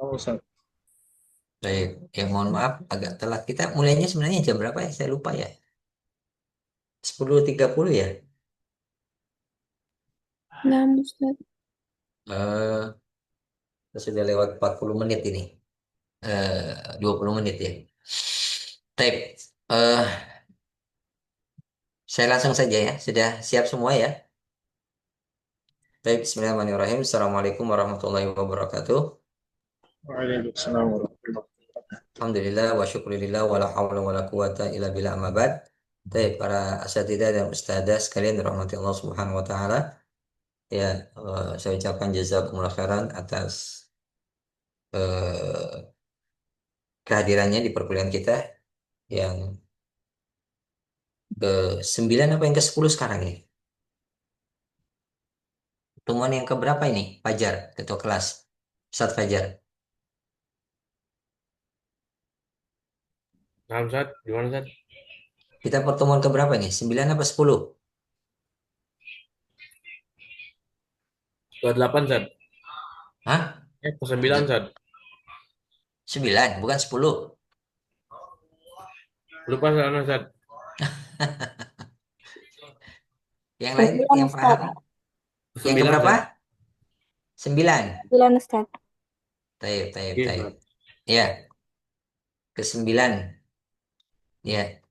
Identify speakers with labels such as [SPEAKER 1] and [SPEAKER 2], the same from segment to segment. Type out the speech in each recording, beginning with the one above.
[SPEAKER 1] Oh, Ustaz.
[SPEAKER 2] Baik, ya mohon maaf agak telat. Kita mulainya sebenarnya jam berapa ya? Saya lupa ya. 10.30 ya?
[SPEAKER 3] Nah, Ustaz.
[SPEAKER 2] Eh, sudah lewat 40 menit ini. 20 menit ya. Tape. Saya langsung saja ya. Sudah siap semua ya? Baik, bismillahirrahmanirrahim. Assalamualaikum warahmatullahi wabarakatuh.
[SPEAKER 1] Waalaikumsalam warahmatullahi wabarakatuh.
[SPEAKER 2] Alhamdulillah wa syukurillah wa la hawla wa la quwata illa billah amma ba'd. Baik, para asatidzah dan ustadzah sekalian dirahmati Allah Subhanahu wa taala. Ya, saya ucapkan jazakumullah khairan atas eh, kehadirannya di perkuliahan kita yang ke-9 apa yang ke-10 sekarang ini. Pertemuan yang keberapa ini? Fajar, ketua kelas. Ustadz Fajar.
[SPEAKER 4] Nah, Ustaz, gimana Ustaz?
[SPEAKER 2] Kita pertemuan keberapa ini? 9 apa 10?
[SPEAKER 4] Ke-8 Ustaz.
[SPEAKER 2] Hah?
[SPEAKER 4] Ke-9 Ustaz.
[SPEAKER 2] 9, bukan 10.
[SPEAKER 4] Lupa sana Ustaz.
[SPEAKER 2] Yang lain,
[SPEAKER 3] Sembilan
[SPEAKER 2] yang
[SPEAKER 3] Ustaz.
[SPEAKER 2] paham? Yang
[SPEAKER 4] Ke-9
[SPEAKER 2] keberapa?
[SPEAKER 4] Ustaz.
[SPEAKER 2] 9.
[SPEAKER 3] Sembilan Ustaz.
[SPEAKER 2] Taib, taib,
[SPEAKER 4] Iya
[SPEAKER 2] taib.
[SPEAKER 4] Ustaz.
[SPEAKER 2] Ya, ke-9. Ya,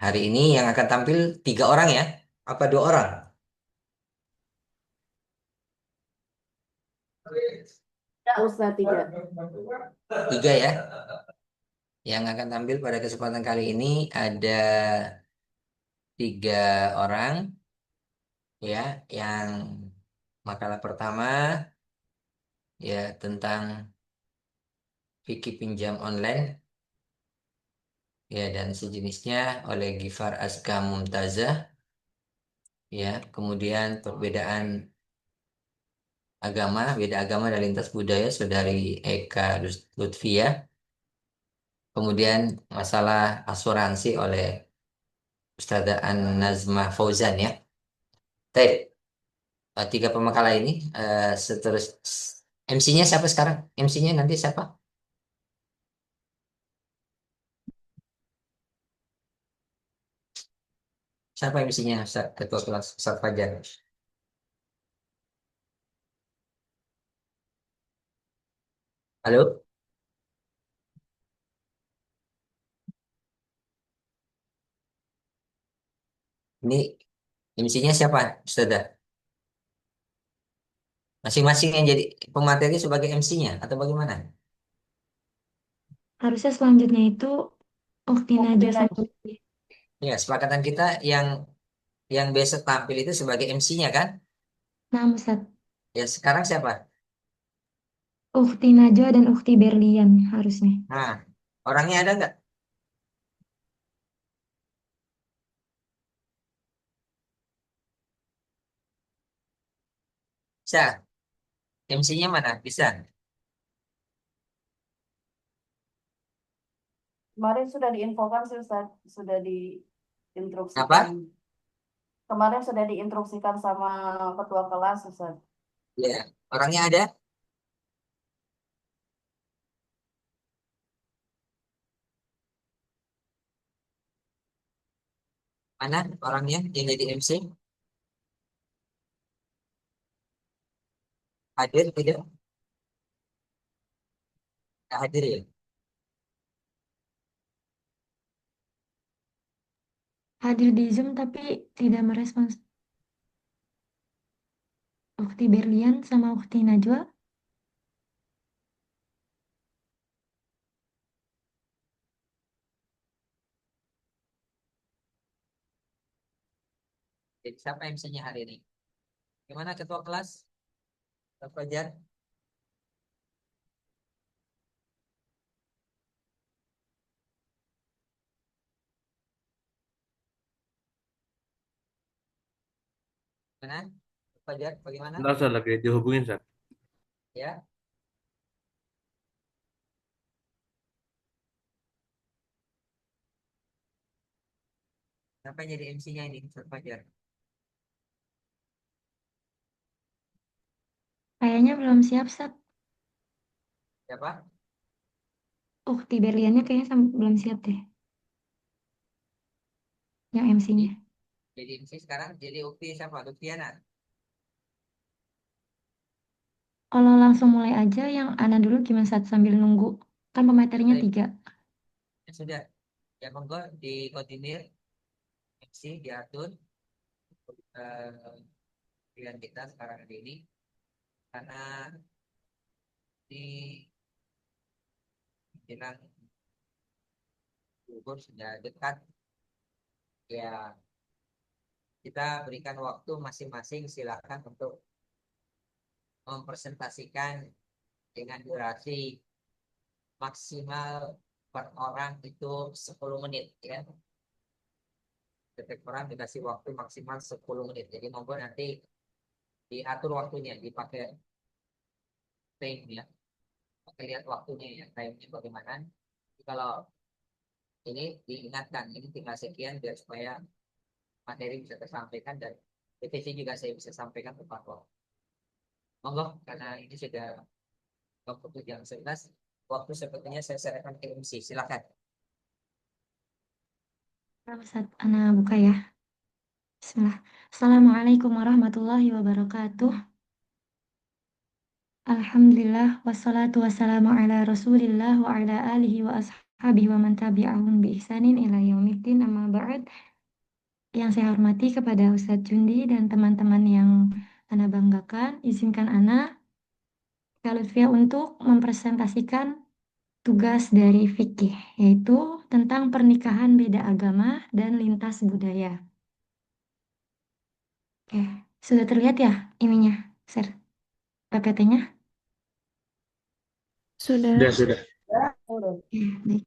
[SPEAKER 2] hari ini yang akan tampil 3 orang ya? Apa 2 orang?
[SPEAKER 3] Ya, Ustaz, tiga.
[SPEAKER 2] 3 ya. Yang akan tampil pada kesempatan kali ini ada 3 orang ya. Yang makalah pertama ya tentang fikih pinjam online ya dan sejenisnya oleh Gifar Azka Mumtazah ya. Kemudian perbedaan agama, beda agama dan lintas budaya Saudari Eka Lutfia. Kemudian masalah asuransi oleh Ustazah An Nazma Fauzan ya. Baik, 3 pemakalah ini seterus MC-nya siapa sekarang? MC-nya nanti siapa? Siapa MC-nya? Ketua kelas Ustaz Fajar. Halo? Ini MC-nya siapa? Ustazah? Masing-masing yang jadi pemateri sebagai MC-nya atau bagaimana?
[SPEAKER 3] Harusnya selanjutnya itu Ukti Najwa sama Lutfi.
[SPEAKER 2] Ya, sepakatan kita yang besok tampil itu sebagai MC-nya kan?
[SPEAKER 3] Nah, Ustaz.
[SPEAKER 2] Ya, sekarang siapa?
[SPEAKER 3] Ukti Najwa dan Ukti Berlian harusnya.
[SPEAKER 2] Nah, orangnya ada nggak? Bisa. MC-nya mana? Bisa.
[SPEAKER 5] Kemarin sudah diinfokan sih Ustaz, sudah diinstruksikan.
[SPEAKER 2] Apa?
[SPEAKER 5] Kemarin sudah diinstruksikan sama ketua kelas Ustaz.
[SPEAKER 2] Ya, orangnya ada? Mana orangnya yang jadi MC? Hadir tidak? Nggak hadir ya?
[SPEAKER 3] Hadir di Zoom tapi tidak merespons. Ukti Berlian sama Ukti Najwa.
[SPEAKER 2] Jadi siapa MC-nya hari ini? Gimana ketua kelas? Pak Fajar? Mana? Pak Fajar, bagaimana?
[SPEAKER 4] Bentar Ustaz, lagi dihubungin Ustaz.
[SPEAKER 2] Ya, siapa yang jadi MC-nya ini? Pak Fajar.
[SPEAKER 3] Kayaknya belum siap, Ustaz.
[SPEAKER 2] Siapa?
[SPEAKER 3] Ukti Berliannya kayaknya belum siap deh. Yang MC-nya.
[SPEAKER 2] Jadi MC sekarang jadi Ukti siapa? Lutfiana.
[SPEAKER 3] Kalau langsung mulai aja yang Ana dulu gimana saat sambil nunggu. Kan pematerinya
[SPEAKER 2] Baik,
[SPEAKER 3] 3.
[SPEAKER 2] ya sudah. Ya monggo dikontinir MC diatur eh, pilihan kita sekarang ini karena di menjelang gugur sudah dekat ya kita berikan waktu masing-masing silakan untuk mempresentasikan dengan durasi maksimal per orang itu 10 menit ya. Setiap orang dikasih waktu maksimal 10 menit. Jadi monggo nanti diatur waktunya, dipakai time ya. Pakai lihat waktunya ya, time-nya bagaimana. Jadi kalau ini diingatkan, ini tinggal sekian biar supaya materi bisa tersampaikan dan PPT juga saya bisa sampaikan tepat waktu. Monggo, karena ini sudah waktu jam 11, waktu sepertinya saya serahkan ke MC. Silakan.
[SPEAKER 3] Saat Ana buka ya. Bismillah. Assalamualaikum warahmatullahi wabarakatuh. Alhamdulillah wassalatu wassalamu ala Rasulillah wa ala alihi wa ashabihi wa man tabi'ahum bi ihsanin ila yaumiddin amma ba'd. Yang saya hormati kepada Ustadz Jundi dan teman-teman yang Ana banggakan, izinkan Ana Kak Lutfia untuk mempresentasikan tugas dari fikih, yaitu tentang pernikahan beda agama dan lintas budaya. Oke, sudah terlihat ya ininya, share PPT-nya?
[SPEAKER 1] Sudah.
[SPEAKER 3] Oke, baik.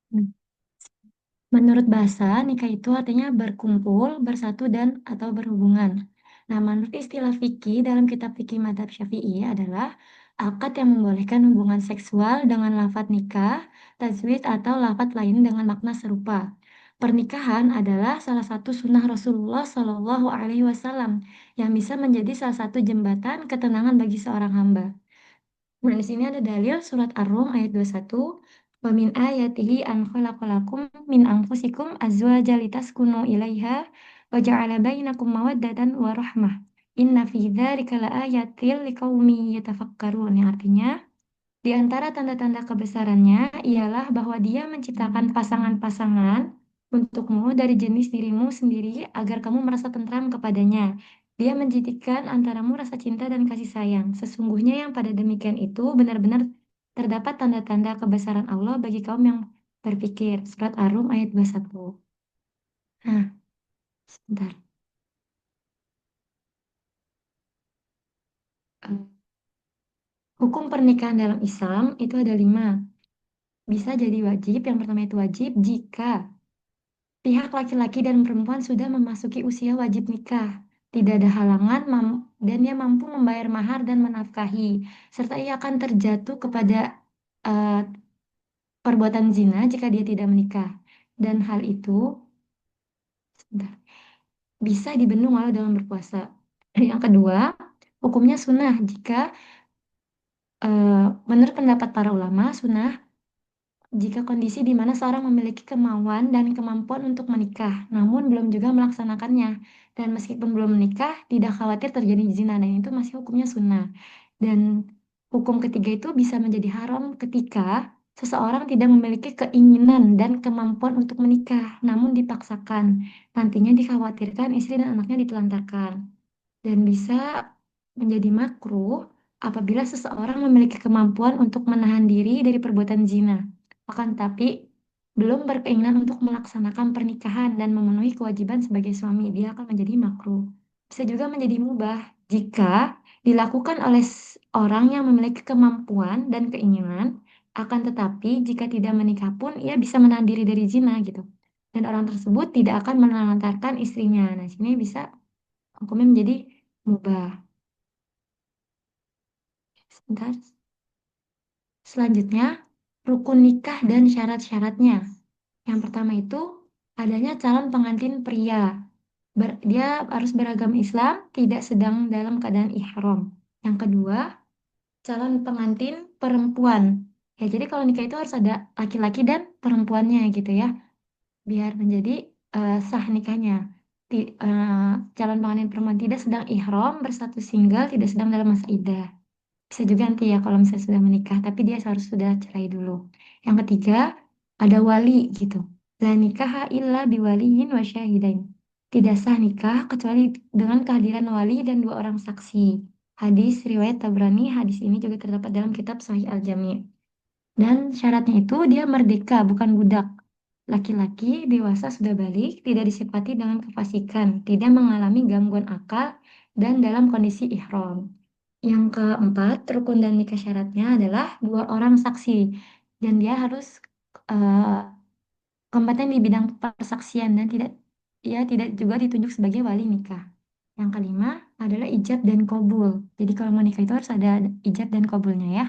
[SPEAKER 3] Hmm. Menurut bahasa, nikah itu artinya berkumpul, bersatu, dan atau berhubungan. Nah, menurut istilah fikih dalam kitab fikih madzhab Syafi'i adalah akad yang membolehkan hubungan seksual dengan lafadz nikah, tajwid, atau lafadz lain dengan makna serupa. Pernikahan adalah salah satu sunnah Rasulullah Shallallahu Alaihi Wasallam yang bisa menjadi salah satu jembatan ketenangan bagi seorang hamba. Nah, di sini ada dalil surat Ar-Rum ayat 21. Wa min ayatihi an khalaqalakum min anfusikum azwajan litaskunu ilaiha wa ja'ala bainakum mawaddatan wa rahmah. Inna fi dzalika laayatil liqaumin yatafakkarun. Yang artinya, di antara tanda-tanda kebesarannya ialah bahwa Dia menciptakan pasangan-pasangan untukmu dari jenis dirimu sendiri agar kamu merasa tentram kepadanya. Dia menjadikan antaramu rasa cinta dan kasih sayang. Sesungguhnya yang pada demikian itu benar-benar terdapat tanda-tanda kebesaran Allah bagi kaum yang berpikir. Surat Ar-Rum ayat 21. Nah, sebentar. Eh, Hukum pernikahan dalam Islam itu ada 5. Bisa jadi wajib. Yang pertama itu wajib jika pihak laki-laki dan perempuan sudah memasuki usia wajib nikah. Tidak ada halangan dan ia mampu membayar mahar dan menafkahi, serta ia akan terjatuh kepada eh, perbuatan zina jika dia tidak menikah. Dan hal itu sebentar, bisa dibendung walau dalam berpuasa. Yang kedua, hukumnya sunnah jika menurut pendapat para ulama, sunnah jika kondisi di mana seorang memiliki kemauan dan kemampuan untuk menikah, namun belum juga melaksanakannya, dan meskipun belum menikah, tidak khawatir terjadi zina, dan itu masih hukumnya sunnah. Dan hukum ketiga itu bisa menjadi haram ketika seseorang tidak memiliki keinginan dan kemampuan untuk menikah, namun dipaksakan. Nantinya dikhawatirkan istri dan anaknya ditelantarkan dan bisa menjadi makruh apabila seseorang memiliki kemampuan untuk menahan diri dari perbuatan zina. Akan tetapi belum berkeinginan untuk melaksanakan pernikahan dan memenuhi kewajiban sebagai suami, dia akan menjadi makruh. Bisa juga menjadi mubah jika dilakukan oleh orang yang memiliki kemampuan dan keinginan, akan tetapi jika tidak menikah pun ia bisa menahan diri dari zina gitu. Dan orang tersebut tidak akan menelantarkan istrinya. Nah, sini bisa hukumnya menjadi mubah. Sebentar. Selanjutnya, rukun nikah dan syarat-syaratnya. Yang pertama itu adanya calon pengantin pria. Dia harus beragama Islam, tidak sedang dalam keadaan ihram. Yang kedua, calon pengantin perempuan. Ya, jadi kalau nikah itu harus ada laki-laki dan perempuannya gitu ya, biar menjadi sah nikahnya. Calon pengantin perempuan tidak sedang ihram, berstatus single, tidak sedang dalam masa iddah. Bisa juga nanti ya kalau misalnya sudah menikah, tapi dia harus sudah cerai dulu. Yang ketiga, ada wali gitu. La nikaha illa biwaliyin wa syahidain. Tidak sah nikah kecuali dengan kehadiran wali dan dua orang saksi. Hadis riwayat Tabrani, hadis ini juga terdapat dalam kitab Sahih Al-Jami'. Dan syaratnya itu dia merdeka, bukan budak. Laki-laki dewasa sudah balik, tidak disifati dengan kefasikan, tidak mengalami gangguan akal, dan dalam kondisi ihram. Yang keempat, rukun dan nikah syaratnya adalah dua orang saksi. Dan dia harus eh, kompeten di bidang persaksian dan tidak juga ditunjuk sebagai wali nikah. Yang kelima adalah ijab dan kabul. Jadi kalau mau nikah itu harus ada ijab dan kabulnya ya.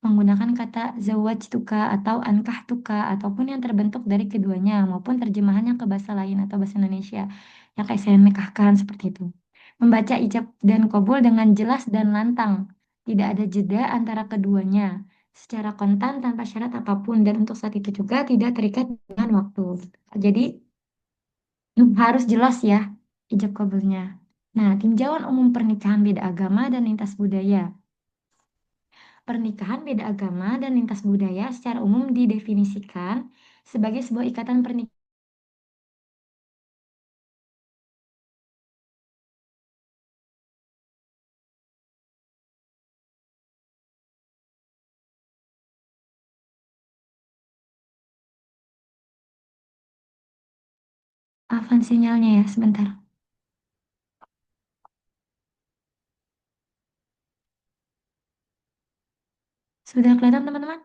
[SPEAKER 3] Menggunakan kata zawajtuka atau ankahtuka ataupun yang terbentuk dari keduanya maupun terjemahannya ke bahasa lain atau bahasa Indonesia. Yang kayak saya nikahkan seperti itu. Membaca ijab dan kabul dengan jelas dan lantang. Tidak ada jeda antara keduanya secara kontan tanpa syarat apapun dan untuk saat itu juga tidak terikat dengan waktu. Jadi harus jelas ya ijab kabulnya. Nah, tinjauan umum pernikahan beda agama dan lintas budaya. Pernikahan beda agama dan lintas budaya secara umum didefinisikan sebagai sebuah ikatan pernikahan. Afan sinyalnya ya, sebentar. Sudah kelihatan teman-teman?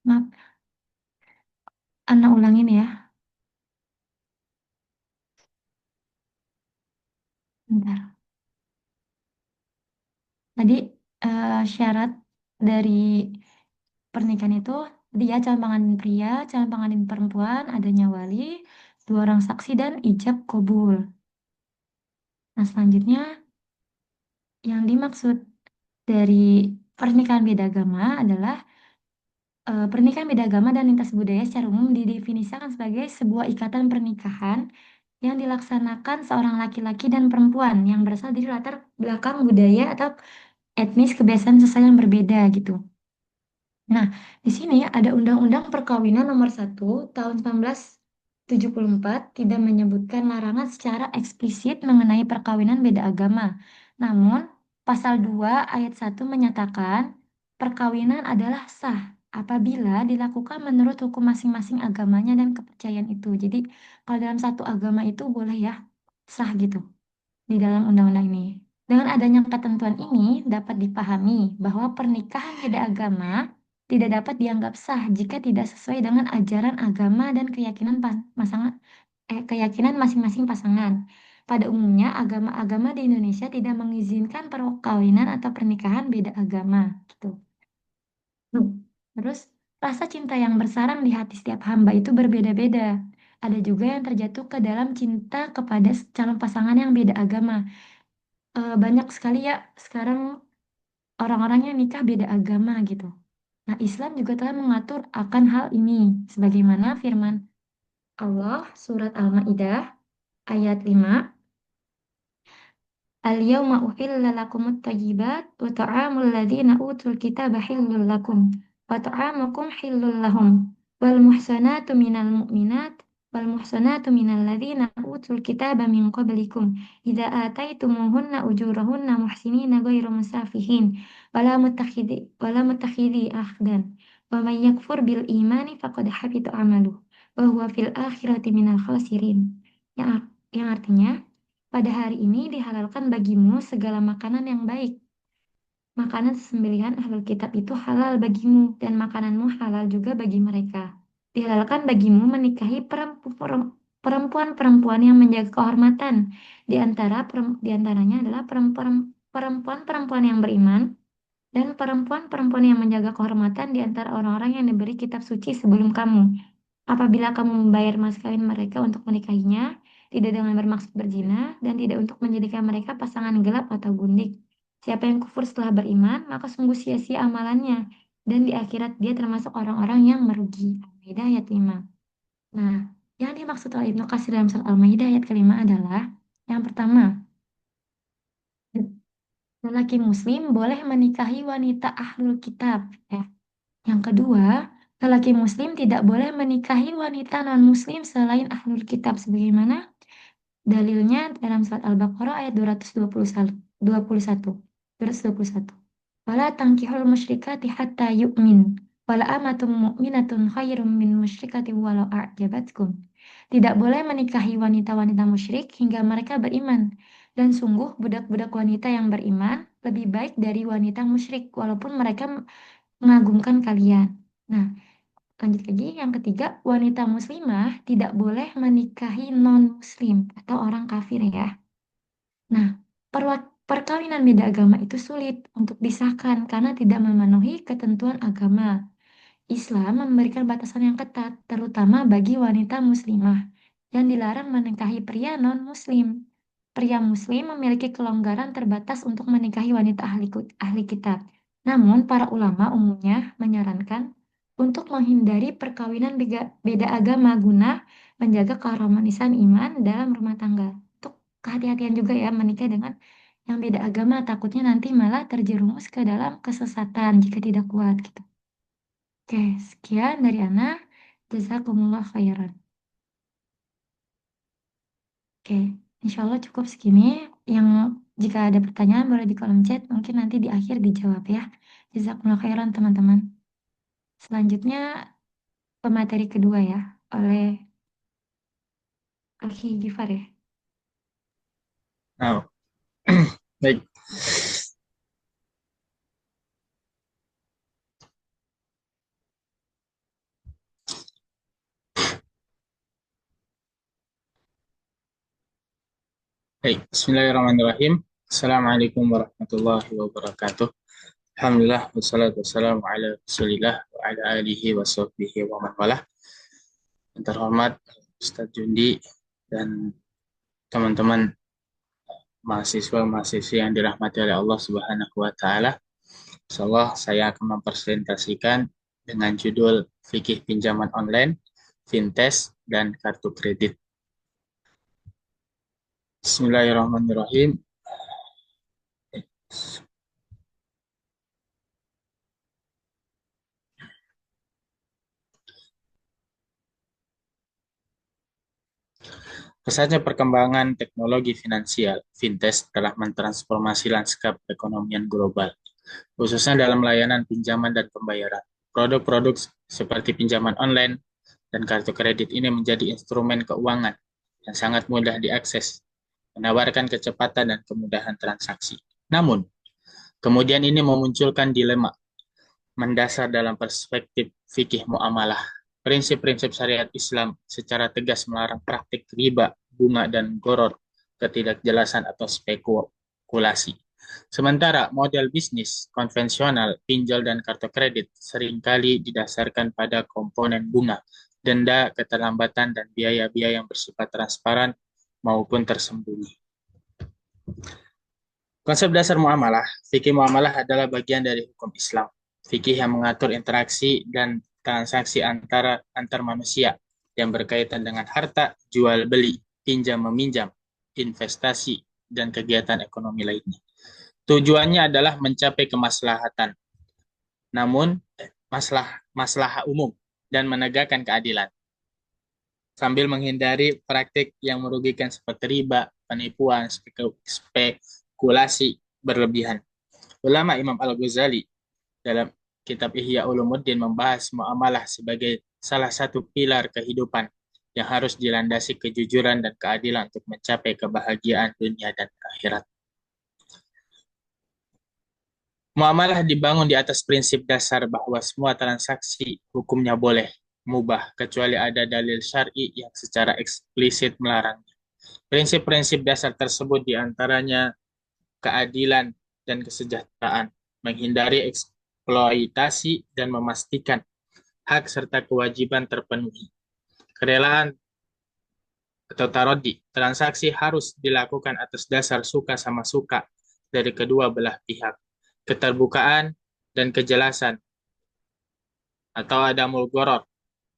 [SPEAKER 3] Maaf, Ana ulangin ya. Bentar. Tadi syarat dari pernikahan itu dia calon pengantin pria, calon pengantin perempuan, adanya wali, dua orang saksi dan ijab kabul. Nah, selanjutnya yang dimaksud dari pernikahan beda agama adalah pernikahan beda agama dan lintas budaya secara umum didefinisikan sebagai sebuah ikatan pernikahan yang dilaksanakan seorang laki-laki dan perempuan yang berasal dari latar belakang budaya atau etnis kebiasaan sosial yang berbeda gitu. Nah, di sini ada Undang-Undang Perkawinan Nomor 1 Tahun 1974 tidak menyebutkan larangan secara eksplisit mengenai perkawinan beda agama. Namun, Pasal 2 Ayat 1 menyatakan perkawinan adalah sah apabila dilakukan menurut hukum masing-masing agamanya dan kepercayaan itu. Jadi, kalau dalam satu agama itu boleh ya sah gitu di dalam undang-undang ini. Dengan adanya ketentuan ini dapat dipahami bahwa pernikahan beda agama tidak dapat dianggap sah jika tidak sesuai dengan ajaran agama dan keyakinan masing-masing pasangan. Pada umumnya, agama-agama di Indonesia tidak mengizinkan perkawinan atau pernikahan beda agama, gitu. Terus, rasa cinta yang bersarang di hati setiap hamba itu berbeda-beda. Ada juga yang terjatuh ke dalam cinta kepada calon pasangan yang beda agama. Banyak sekali ya sekarang orang-orang yang nikah beda agama gitu. Nah, Islam juga telah mengatur akan hal ini sebagaimana firman Allah surat Al-Maidah ayat 5. Al-yawma uhilla lakumut thayyibat wa ta'amul ladzina utul kitaba hillul lakum wa ta'amukum hillul lahum wal muhsanatu minal mu'minat wal muhsanatu minal ladzina utul kitaba min qablikum idza ataitumuhunna ujurahunna muhsinina ghairu musafihin wala mutakhidhi akhdan wa may yakfur bil imani faqad habita amaluhu wa huwa fil akhirati minal khasirin, yang artinya pada hari ini dihalalkan bagimu segala makanan yang baik. Makanan sembelihan ahlul kitab itu halal bagimu dan makananmu halal juga bagi mereka. Dihalalkan bagimu menikahi perempuan-perempuan yang menjaga kehormatan. Di antaranya adalah perempuan-perempuan yang beriman dan perempuan-perempuan yang menjaga kehormatan di antara orang-orang yang diberi kitab suci sebelum kamu. Apabila kamu membayar mas kawin mereka untuk menikahinya, tidak dengan bermaksud berzina dan tidak untuk menjadikan mereka pasangan gelap atau gundik. Siapa yang kufur setelah beriman, maka sungguh sia-sia amalannya. Dan di akhirat dia termasuk orang-orang yang merugi. Al-Maidah ayat 5. Nah, yang dimaksud oleh Ibnu Katsir dalam surat Al-Maidah ayat kelima adalah yang pertama, lelaki muslim boleh menikahi wanita ahlul kitab. Ya. Yang kedua, lelaki muslim tidak boleh menikahi wanita non-muslim selain ahlul kitab. Sebagaimana dalilnya dalam surat Al-Baqarah ayat 221. Wala tankihul musyrikati hatta yu'min. Wala amatum mu'minatun khairum min musyrikatin walau a'jabatkum. Tidak boleh menikahi wanita-wanita musyrik hingga mereka beriman. Dan sungguh budak-budak wanita yang beriman lebih baik dari wanita musyrik walaupun mereka mengagumkan kalian. Nah, lanjut lagi yang ketiga, wanita muslimah tidak boleh menikahi non-muslim atau orang kafir ya. Nah, perkawinan beda agama itu sulit untuk disahkan karena tidak memenuhi ketentuan agama. Islam memberikan batasan yang ketat, terutama bagi wanita muslimah, yang dilarang menikahi pria non-muslim. Pria muslim memiliki kelonggaran terbatas untuk menikahi wanita ahli kitab. Namun, para ulama umumnya menyarankan untuk menghindari perkawinan beda agama guna menjaga keharmonisan iman dalam rumah tangga. Untuk kehati-hatian juga ya menikah dengan yang beda agama, takutnya nanti malah terjerumus ke dalam kesesatan jika tidak kuat gitu. Oke, sekian dari Ana. Jazakumullah khairan. Oke, insya Allah cukup segini. Yang jika ada pertanyaan boleh di kolom chat, mungkin nanti di akhir dijawab ya. Jazakumullah khairan teman-teman. Selanjutnya pemateri kedua ya, oleh Akhi Gifar ya.
[SPEAKER 1] Nah, baik. Baik, bismillahirrahmanirrahim. Assalamualaikum warahmatullahi wabarakatuh. Alhamdulillah, wassalatu wassalamu ala rasulillah wa ala alihi wa sahbihi wa man walah. Yang terhormat Ustadz Jundi dan teman-teman mahasiswa-mahasiswi yang dirahmati oleh Allah Subhanahu wa taala. Insyaallah saya akan mempresentasikan dengan judul Fikih Pinjaman Online, Fintech dan Kartu Kredit. Bismillahirrahmanirrahim. Pesatnya perkembangan teknologi finansial, fintech telah mentransformasi lanskap perekonomian global, khususnya dalam layanan pinjaman dan pembayaran. Produk-produk seperti pinjaman online dan kartu kredit ini menjadi instrumen keuangan yang sangat mudah diakses, menawarkan kecepatan dan kemudahan transaksi. Namun, kemudian ini memunculkan dilema mendasar dalam perspektif fikih muamalah. Prinsip-prinsip syariat Islam secara tegas melarang praktik riba, bunga, dan goror, ketidakjelasan atau spekulasi. Sementara model bisnis konvensional, pinjol dan kartu kredit seringkali didasarkan pada komponen bunga, denda, keterlambatan, dan biaya-biaya yang bersifat transparan maupun tersembunyi. Konsep dasar muamalah, fikih muamalah adalah bagian dari hukum Islam. Fikih yang mengatur interaksi dan transaksi antar manusia yang berkaitan dengan harta, jual beli, pinjam meminjam, investasi, dan kegiatan ekonomi lainnya. Tujuannya adalah mencapai kemaslahatan, namun maslahat umum dan menegakkan keadilan, sambil menghindari praktik yang merugikan seperti riba, penipuan, spekulasi berlebihan. Ulama Imam Al-Ghazali dalam kitab Ihya Ulumuddin membahas muamalah sebagai salah satu pilar kehidupan yang harus dilandasi kejujuran dan keadilan untuk mencapai kebahagiaan dunia dan akhirat. Muamalah dibangun di atas prinsip dasar bahwa semua transaksi hukumnya boleh, mubah, kecuali ada dalil syar'i yang secara eksplisit melarangnya. Prinsip-prinsip dasar tersebut diantaranya keadilan dan kesejahteraan, menghindari eksploitasi dan memastikan hak serta kewajiban terpenuhi. Kerelaan atau tarodi, transaksi harus dilakukan atas dasar suka sama suka dari kedua belah pihak. Keterbukaan dan kejelasan atau adamul gharar,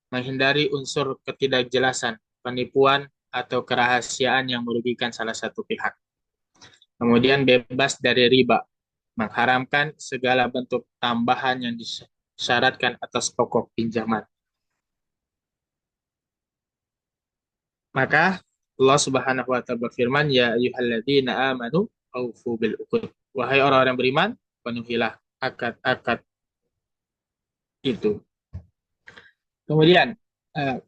[SPEAKER 1] menghindari unsur ketidakjelasan, penipuan, atau kerahasiaan yang merugikan salah satu pihak. Kemudian bebas dari riba, mengharamkan segala bentuk tambahan yang disyaratkan atas pokok pinjaman. Maka Allah Subhanahu wa taala berfirman, ya ayyuhalladzina amanu aufu bil uqud. Wahai orang-orang beriman, penuhilah akad-akad itu. Kemudian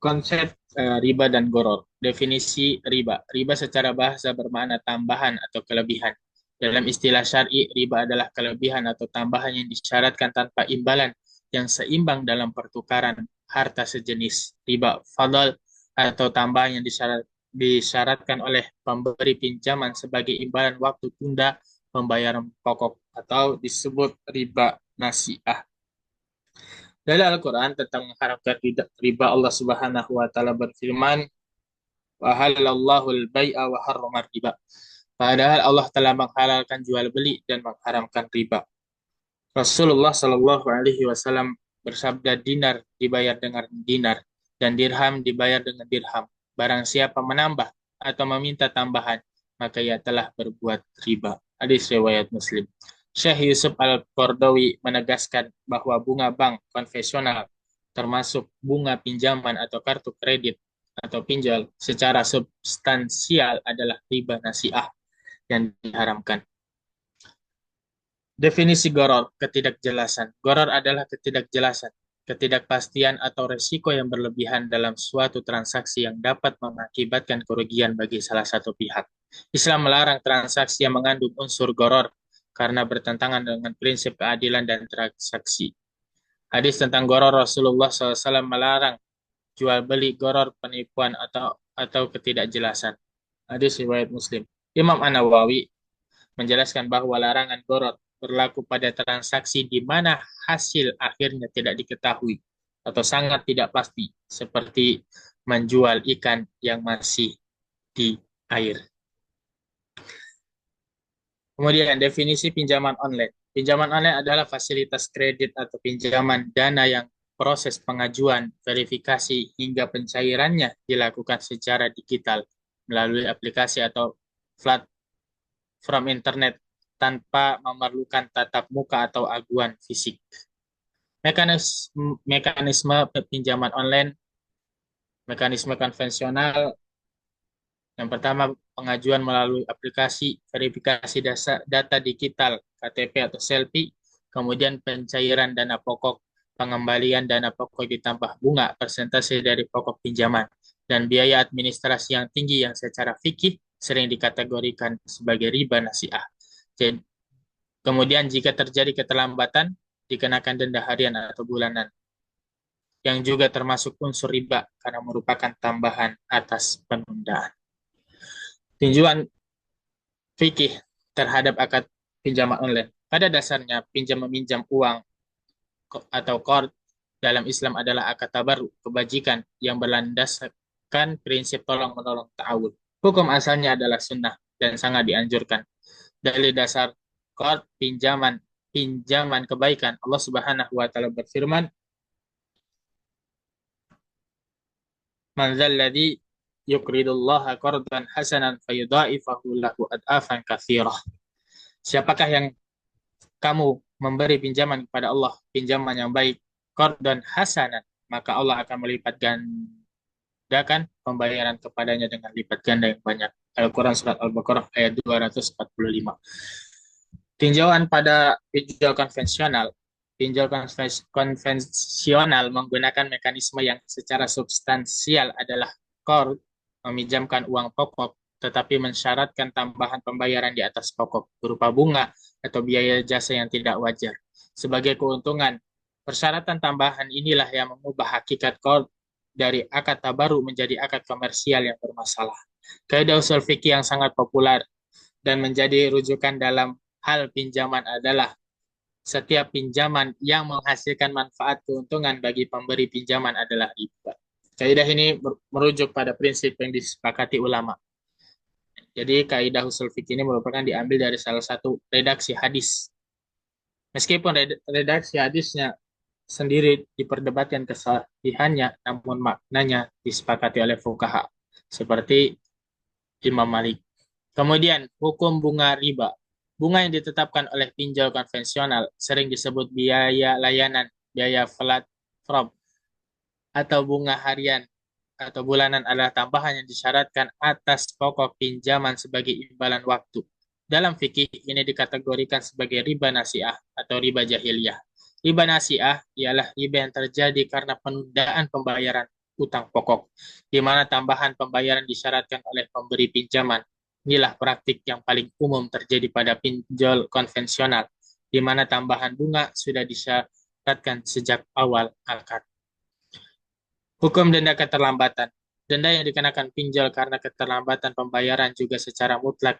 [SPEAKER 1] konsep riba dan goror. Definisi riba. Riba secara bahasa bermakna tambahan atau kelebihan. Dalam istilah syar'i, riba adalah kelebihan atau tambahan yang disyaratkan tanpa imbalan yang seimbang dalam pertukaran harta sejenis. Riba fadl atau tambahan yang disyaratkan oleh pemberi pinjaman sebagai imbalan waktu tunda pembayaran pokok atau disebut riba nasi'ah. Dari Al-Quran tentang mengharamkan riba, Allah Subhanahu wa taala berfirman, wa halallahu al-bai'a wa harrama riba. Padahal Allah telah menghalalkan jual beli dan mengharamkan riba. Rasulullah Shallallahu alaihi wasallam bersabda, dinar dibayar dengan dinar dan dirham dibayar dengan dirham. Barang siapa menambah atau meminta tambahan, maka ia telah berbuat riba. Hadis riwayat Muslim. Syekh Yusuf Al-Qardawi menegaskan bahwa bunga bank konvensional, termasuk bunga pinjaman atau kartu kredit atau pinjol, secara substansial adalah riba nasi'ah yang diharamkan. Definisi goror, ketidakjelasan. Goror adalah ketidakjelasan, ketidakpastian atau resiko yang berlebihan dalam suatu transaksi yang dapat mengakibatkan kerugian bagi salah satu pihak. Islam melarang transaksi yang mengandung unsur goror karena bertentangan dengan prinsip keadilan dan transaksi. Hadis tentang goror, Rasulullah SAW melarang jual beli goror, penipuan atau ketidakjelasan. Hadis riwayat Muslim. Imam An-Nawawi menjelaskan bahwa larangan goror berlaku pada transaksi di mana hasil akhirnya tidak diketahui atau sangat tidak pasti, seperti menjual ikan yang masih di air. Kemudian definisi pinjaman online. Pinjaman online adalah fasilitas kredit atau pinjaman dana yang proses pengajuan, verifikasi, hingga pencairannya dilakukan secara digital melalui aplikasi atau platform internet tanpa memerlukan tatap muka atau aguan fisik. Mekanisme pinjaman online, mekanisme konvensional. Yang pertama, pengajuan melalui aplikasi, verifikasi data digital, KTP atau selfie, kemudian pencairan dana pokok, pengembalian dana pokok ditambah bunga persentase dari pokok pinjaman, dan biaya administrasi yang tinggi yang secara fikih sering dikategorikan sebagai riba nasi'ah. Kemudian jika terjadi keterlambatan, dikenakan denda harian atau bulanan, yang juga termasuk unsur riba karena merupakan tambahan atas penundaan. Tinjauan fikih terhadap akad pinjaman online. Pada dasarnya, pinjam-meminjam uang atau qard dalam Islam adalah akad tabarru, kebajikan yang berlandaskan prinsip tolong-menolong ta'awun. Hukum asalnya adalah sunnah dan sangat dianjurkan. Dari dasar qard, pinjaman kebaikan, Allah Subhanahu wa taala berfirman, man dzalladzi yuqridullaha qardan hasanan fayudha'ifahu lahu ad'afan katsirah. Siapakah yang kamu memberi pinjaman kepada Allah, pinjaman yang baik, qardan hasanan, maka Allah akan melipat gandakan pembayaran kepadanya dengan lipat ganda yang banyak. Al-Quran Surat Al-Baqarah ayat 245. Tinjauan pada pinjol konvensional. Pinjol konvensional menggunakan mekanisme yang secara substansial adalah qard, meminjamkan uang pokok, tetapi mensyaratkan tambahan pembayaran di atas pokok berupa bunga atau biaya jasa yang tidak wajar. Sebagai keuntungan, persyaratan tambahan inilah yang mengubah hakikat qard dari akad tabarru menjadi akad komersial yang bermasalah. Kaidah usul fikih yang sangat populer dan menjadi rujukan dalam hal pinjaman adalah setiap pinjaman yang menghasilkan manfaat keuntungan bagi pemberi pinjaman adalah riba. Kaidah ini merujuk pada prinsip yang disepakati ulama, Jadi kaidah usul fikih ini merupakan diambil dari salah satu redaksi hadis. Meskipun redaksi hadisnya sendiri diperdebatkan kesahihannya, namun maknanya disepakati oleh fuqaha seperti Imam Malik. Kemudian hukum bunga riba. Bunga yang ditetapkan oleh pinjol konvensional sering disebut biaya layanan, biaya platform, atau bunga harian atau bulanan adalah tambahan yang disyaratkan atas pokok pinjaman sebagai imbalan waktu. Dalam fikih ini dikategorikan sebagai riba nasiah atau riba jahiliyah. Riba nasiah ialah riba yang terjadi karena penundaan pembayaran utang pokok, di mana tambahan pembayaran disyaratkan oleh pemberi pinjaman. Inilah praktik yang paling umum terjadi pada pinjol konvensional, di mana tambahan bunga sudah disyaratkan sejak awal akad. Hukum denda keterlambatan. Denda yang dikenakan pinjol karena keterlambatan pembayaran juga secara mutlak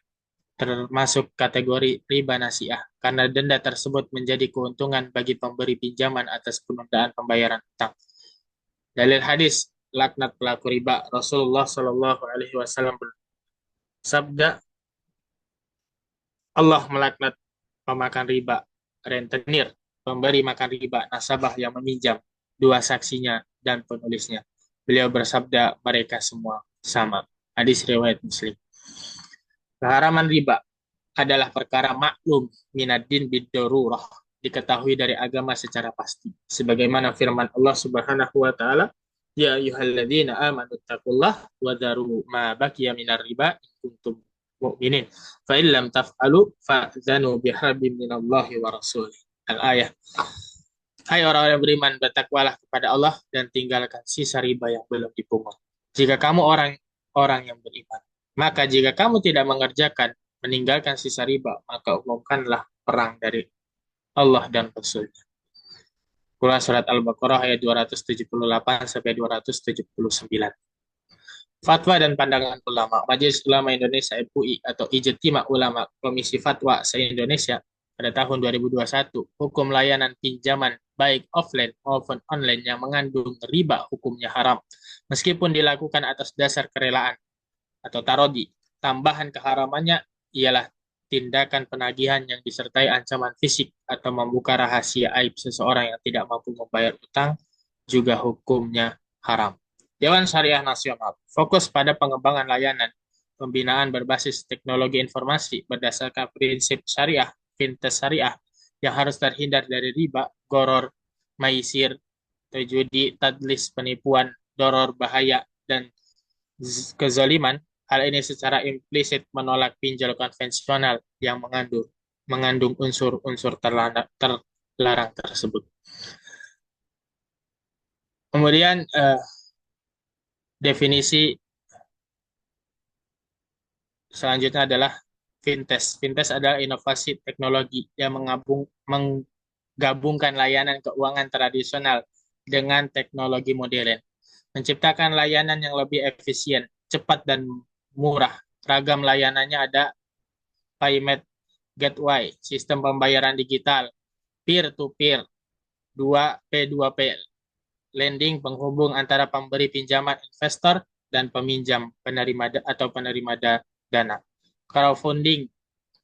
[SPEAKER 1] termasuk kategori riba nasiah, karena denda tersebut menjadi keuntungan bagi pemberi pinjaman atas penundaan pembayaran utang. Dalil hadis laknat pelaku riba. Rasulullah Shallallahu Alaihi Wasallam bersabda, Allah melaknat pemakan riba, rentenir, pemberi makan riba, nasabah yang meminjam, dua saksinya dan penulisnya. Beliau bersabda, mereka semua sama. Hadis riwayat Muslim. Keharaman riba adalah perkara maklum minaddin bid-darurah, diketahui dari agama secara pasti. Sebagaimana firman Allah Subhanahu wa taala, ya ayyuhalladzina amanu taqullah wa dharu ma baqiya minar riba in kuntum mu'minin. Fa in lam taf'alu fa'zanu biharbin minallahi wa rasulih. Al-ayah. Hai orang-orang yang beriman, bertakwalah kepada Allah dan tinggalkan sisa riba yang belum dipungut. Jika kamu orang yang beriman, maka jika kamu tidak mengerjakan, meninggalkan sisa riba, maka umumkanlah perang dari Allah dan Rasul-Nya. Quran Surat Al-Baqarah ayat 278 sampai 279. Fatwa dan pandangan ulama. Majelis Ulama Indonesia MUI atau Ijtima Ulama Komisi Fatwa se-Indonesia pada tahun 2021, hukum layanan pinjaman baik offline maupun online yang mengandung riba hukumnya haram, meskipun dilakukan atas dasar kerelaan atau tarodi. Tambahan keharamannya ialah tindakan penagihan yang disertai ancaman fisik atau membuka rahasia aib seseorang yang tidak mampu membayar utang juga hukumnya haram. Dewan Syariah Nasional fokus pada pengembangan layanan pembinaan berbasis teknologi informasi berdasarkan prinsip syariah, fintech syariah, yang harus terhindar dari riba, goror, maisir, judi, tadlis, penipuan, doror, bahaya, dan kezaliman. Hal ini secara implisit menolak pinjol konvensional yang mengandung unsur-unsur terlarang tersebut. Kemudian definisi selanjutnya adalah fintech. Fintech adalah inovasi teknologi yang menggabungkan layanan keuangan tradisional dengan teknologi modern, menciptakan layanan yang lebih efisien, cepat, dan murah. Ragam layanannya ada payment gateway, sistem pembayaran digital, peer-to-peer, 2P2P, lending, penghubung antara pemberi pinjaman investor dan peminjam penerima dana, crowdfunding,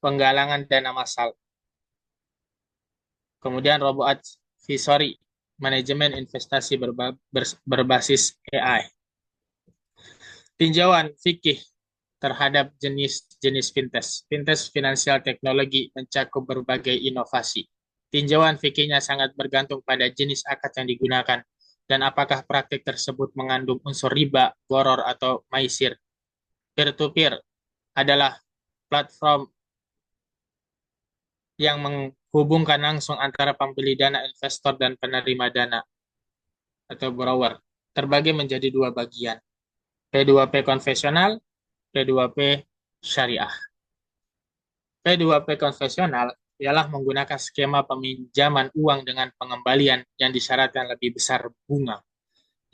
[SPEAKER 1] penggalangan dana massal. Kemudian robot advisory, manajemen investasi berbasis AI. Tinjauan fikih terhadap jenis-jenis fintech. Fintech finansial teknologi mencakup berbagai inovasi. Tinjauan fikihnya sangat bergantung pada jenis akad yang digunakan dan apakah praktik tersebut mengandung unsur riba, goror, atau maisir. Peer-to-peer adalah platform yang menghubungkan langsung antara pembeli dana investor dan penerima dana atau borrower, terbagi menjadi dua bagian, P2P konvensional, P2P syariah. P2P konvensional ialah menggunakan skema peminjaman uang dengan pengembalian yang disyaratkan lebih besar bunga,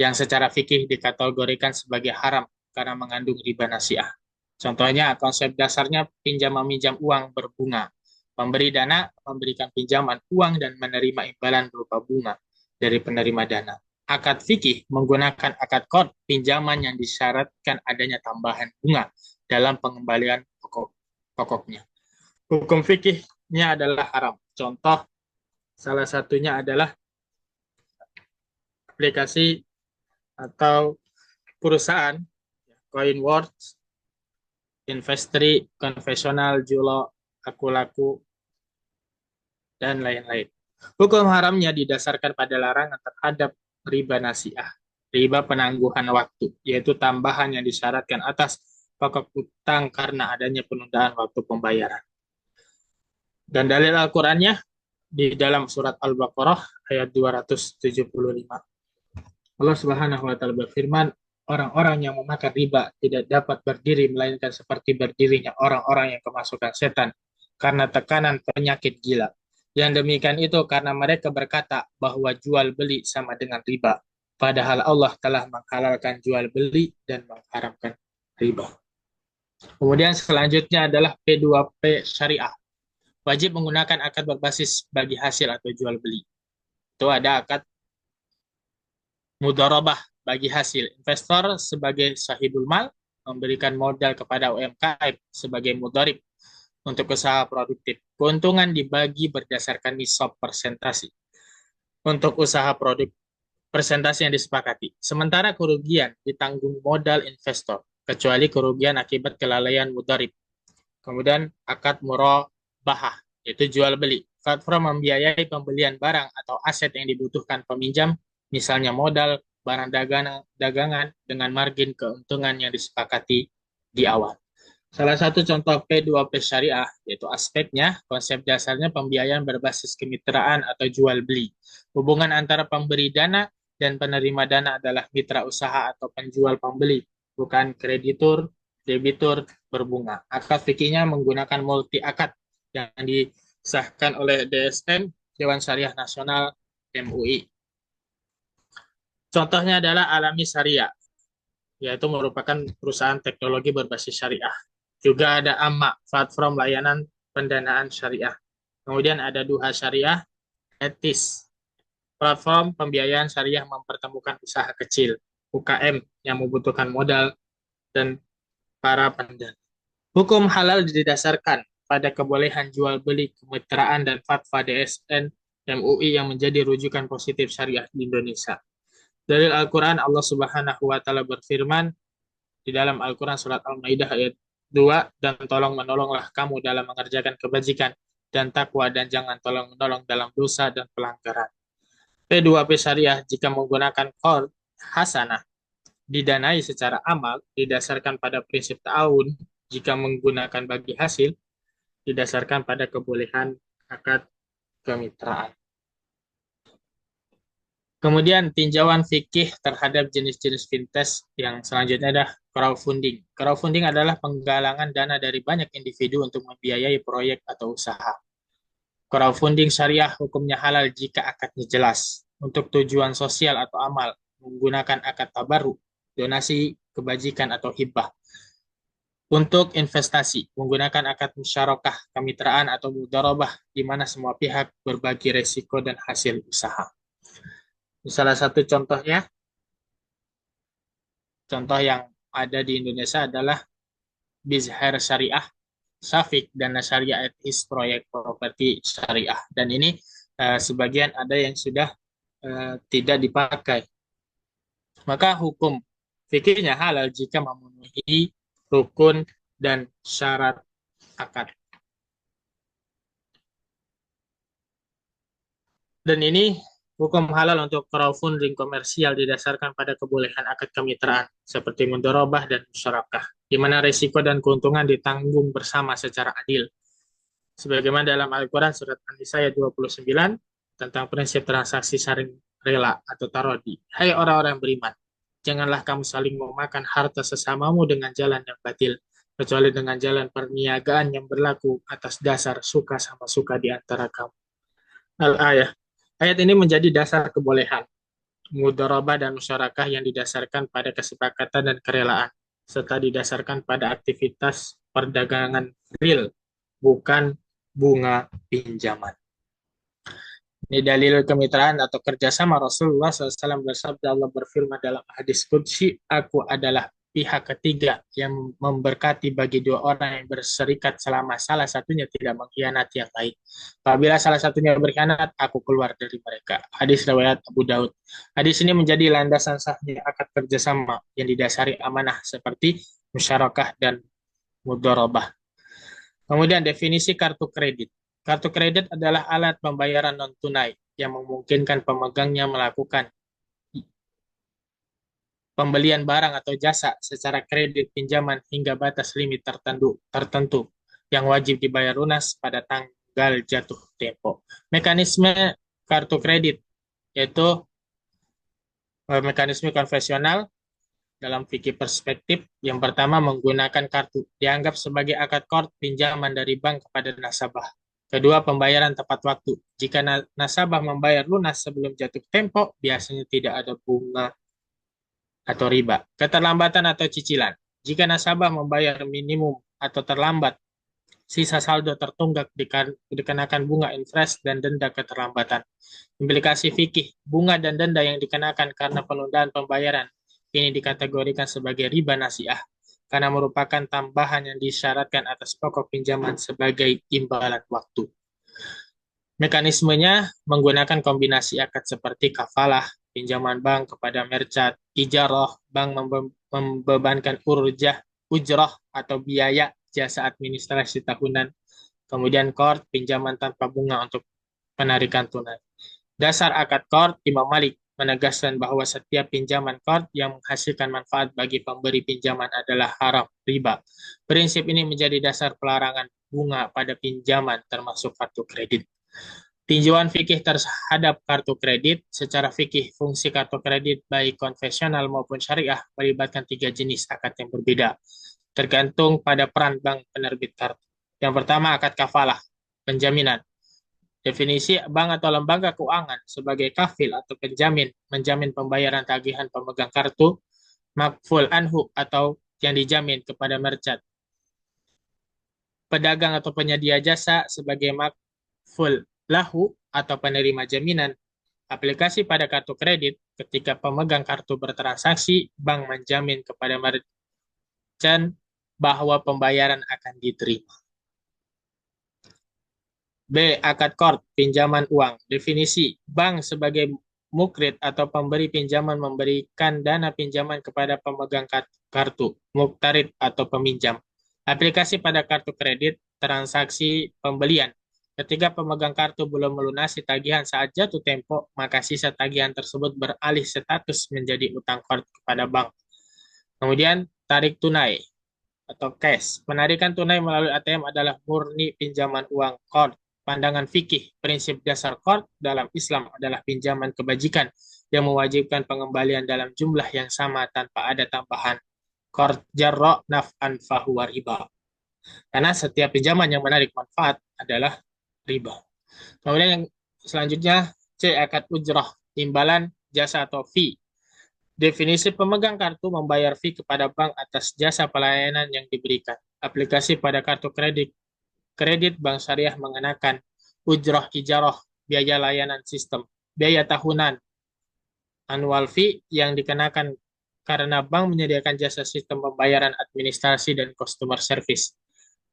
[SPEAKER 1] yang secara fikih dikategorikan sebagai haram karena mengandung riba nasiah. Contohnya, konsep dasarnya pinjam-meminjam uang berbunga. Pemberi dana memberikan pinjaman uang dan menerima imbalan berupa bunga dari penerima dana. Akad fikih menggunakan akad qard, pinjaman yang disyaratkan adanya tambahan bunga dalam pengembalian pokoknya. Hukum fikihnya adalah haram. Contoh salah satunya adalah aplikasi atau perusahaan Coinworks, Investory, konvensional, Julo, Akulaku, dan lain-lain. Hukum haramnya didasarkan pada larangan terhadap riba nasiah, riba penangguhan waktu, yaitu tambahan yang disyaratkan atas pokok utang karena adanya penundaan waktu pembayaran. Dan dalil Al-Qur'annya di dalam surat Al-Baqarah ayat 275. Allah Subhanahu wa taala berfirman, orang-orang yang memakan riba tidak dapat berdiri melainkan seperti berdirinya orang-orang yang kemasukan setan karena tekanan penyakit gila. Yang demikian itu karena mereka berkata bahwa jual beli sama dengan riba, padahal Allah telah menghalalkan jual beli dan mengharamkan riba. Kemudian selanjutnya adalah P2P syariah. Wajib menggunakan akad berbasis bagi hasil atau jual beli. Itu ada akad mudharabah bagi hasil. Investor sebagai sahibul mal memberikan modal kepada UMKM sebagai mudharib untuk usaha produktif. Keuntungan dibagi berdasarkan nisab persentase untuk usaha produk persentase yang disepakati. Sementara kerugian ditanggung modal investor, kecuali kerugian akibat kelalaian mudharib. Kemudian akad murabahah, yaitu jual beli. Platform membiayai pembelian barang atau aset yang dibutuhkan peminjam, misalnya modal, barang dagangan dengan margin keuntungan yang disepakati di awal. Salah satu contoh P2P syariah, yaitu aspeknya, konsep dasarnya pembiayaan berbasis kemitraan atau jual beli. Hubungan antara pemberi dana dan penerima dana adalah mitra usaha atau penjual pembeli, bukan kreditur, debitur, berbunga. Akad fikihnya menggunakan multi akad yang disahkan oleh DSN, Dewan Syariah Nasional, MUI. Contohnya adalah Alami Syariah, yaitu merupakan perusahaan teknologi berbasis syariah. Juga ada Amma, platform layanan pendanaan syariah. Kemudian ada Duha Syariah, Etis, platform pembiayaan syariah mempertemukan usaha kecil, UKM yang membutuhkan modal, dan para pendana. Hukum halal didasarkan pada kebolehan jual beli kemitraan dan fatwa DSN MUI yang menjadi rujukan positif syariah di Indonesia. Dari Al-Quran, Allah Subhanahu wa taala berfirman di dalam Al-Quran surat Al-Maidah ayat 2, dan tolong menolonglah kamu dalam mengerjakan kebajikan dan takwa, dan jangan tolong menolong dalam dosa dan pelanggaran. P2P syariah jika menggunakan qard hasanah didanai secara amal didasarkan pada prinsip ta'awun, jika menggunakan bagi hasil didasarkan pada kebolehan akad kemitraan. Kemudian tinjauan fikih terhadap jenis-jenis fintech yang selanjutnya adalah crowdfunding. Crowdfunding adalah penggalangan dana dari banyak individu untuk membiayai proyek atau usaha. Crowdfunding syariah hukumnya halal jika akadnya jelas untuk tujuan sosial atau amal, menggunakan akad tabarruk, donasi, kebajikan atau hibah. Untuk investasi, menggunakan akad musyarakah, kemitraan atau mudharabah di mana semua pihak berbagi resiko dan hasil usaha. Salah satu contohnya, contoh yang ada di Indonesia adalah Bizher Syariah, Syafiq, Dana Syariah Etis, Proyek Properti Syariah. Dan ini sebagian ada yang sudah tidak dipakai. Maka hukum fikihnya halal jika memenuhi rukun dan syarat akad. Dan ini hukum halal untuk crowdfunding komersial didasarkan pada kebolehan akad kemitraan seperti mudharabah dan musyarakah, di mana risiko dan keuntungan ditanggung bersama secara adil. Sebagaimana dalam Al-Quran surat An-Nisa ayat 29 tentang prinsip transaksi saling rela atau tarodi. Hai orang-orang yang beriman, janganlah kamu saling memakan harta sesamamu dengan jalan yang batil, kecuali dengan jalan perniagaan yang berlaku atas dasar suka sama suka di antara kamu. Al-Ayah. Ayat ini menjadi dasar kebolehan mudharabah dan musyarakah yang didasarkan pada kesepakatan dan kerelaan, serta didasarkan pada aktivitas perdagangan real, bukan bunga pinjaman. Ini dalil kemitraan atau kerjasama. Rasulullah SAW bersabda, Allah berfirman dalam hadis qudsi, aku adalah pihak ketiga yang memberkati bagi dua orang yang berserikat selama salah satunya tidak mengkhianati yang lain. Apabila salah satunya berkhianat, aku keluar dari mereka. Hadis riwayat Abu Daud. Hadis ini menjadi landasan sahnya akad kerjasama yang didasari amanah seperti musyarakah dan mudharabah. Kemudian definisi kartu kredit. Kartu kredit adalah alat pembayaran non-tunai yang memungkinkan pemegangnya melakukan pembelian barang atau jasa secara kredit pinjaman hingga batas limit tertentu yang wajib dibayar lunas pada tanggal jatuh tempo. Mekanisme kartu kredit yaitu mekanisme konvensional dalam fikih perspektif. Yang pertama, menggunakan kartu dianggap sebagai akad qard pinjaman dari bank kepada nasabah. Kedua, pembayaran tepat waktu. Jika nasabah membayar lunas sebelum jatuh tempo, biasanya tidak ada bunga atau riba. Keterlambatan atau cicilan. Jika nasabah membayar minimum atau terlambat, sisa saldo tertunggak dikenakan bunga interest dan denda keterlambatan. Implikasi fikih, bunga dan denda yang dikenakan karena penundaan pembayaran ini dikategorikan sebagai riba nasiah karena merupakan tambahan yang disyaratkan atas pokok pinjaman sebagai imbalan waktu. Mekanismenya menggunakan kombinasi akad seperti kafalah, pinjaman bank kepada merchant, ijarah, bank membebankan ujrah atau biaya jasa administrasi tahunan, kemudian qard, pinjaman tanpa bunga untuk penarikan tunai. Dasar akad qard, Imam Malik menegaskan bahwa setiap pinjaman qard yang menghasilkan manfaat bagi pemberi pinjaman adalah haram, riba. Prinsip ini menjadi dasar pelarangan bunga pada pinjaman termasuk kartu kredit. Tinjauan fikih terhadap kartu kredit. Secara fikih, fungsi kartu kredit baik konvensional maupun syariah melibatkan 3 jenis akad yang berbeda, tergantung pada peran bank penerbit kartu. Yang pertama, akad kafalah, penjaminan. Definisi bank atau lembaga keuangan sebagai kafil atau penjamin, menjamin pembayaran tagihan pemegang kartu, makful anhu atau yang dijamin kepada merchant. Pedagang atau penyedia jasa sebagai makful lahu atau penerima jaminan. Aplikasi pada kartu kredit, ketika pemegang kartu bertransaksi, bank menjamin kepada merchant bahwa pembayaran akan diterima. B. Akad qard, pinjaman uang. Definisi, bank sebagai mukrid atau pemberi pinjaman memberikan dana pinjaman kepada pemegang kartu, muktarid atau peminjam. Aplikasi pada kartu kredit, transaksi pembelian. Ketika pemegang kartu belum melunasi tagihan saat jatuh tempo, maka sisa tagihan tersebut beralih status menjadi utang qard kepada bank. Kemudian, tarik tunai atau cash. Penarikan tunai melalui ATM adalah murni pinjaman uang qard. Pandangan fikih, prinsip dasar qard dalam Islam adalah pinjaman kebajikan yang mewajibkan pengembalian dalam jumlah yang sama tanpa ada tambahan. Qard jarra naf'an fahuwa riba. Karena setiap pinjaman yang menarik manfaat adalah riba. Kemudian yang selanjutnya, C. Akad ujrah, imbalan jasa atau fee. Definisi, pemegang kartu membayar fee kepada bank atas jasa pelayanan yang diberikan. Aplikasi pada kartu kredit, bank syariah mengenakan ujrah ijarah, biaya layanan sistem, biaya tahunan, annual fee yang dikenakan karena bank menyediakan jasa sistem pembayaran administrasi dan customer service.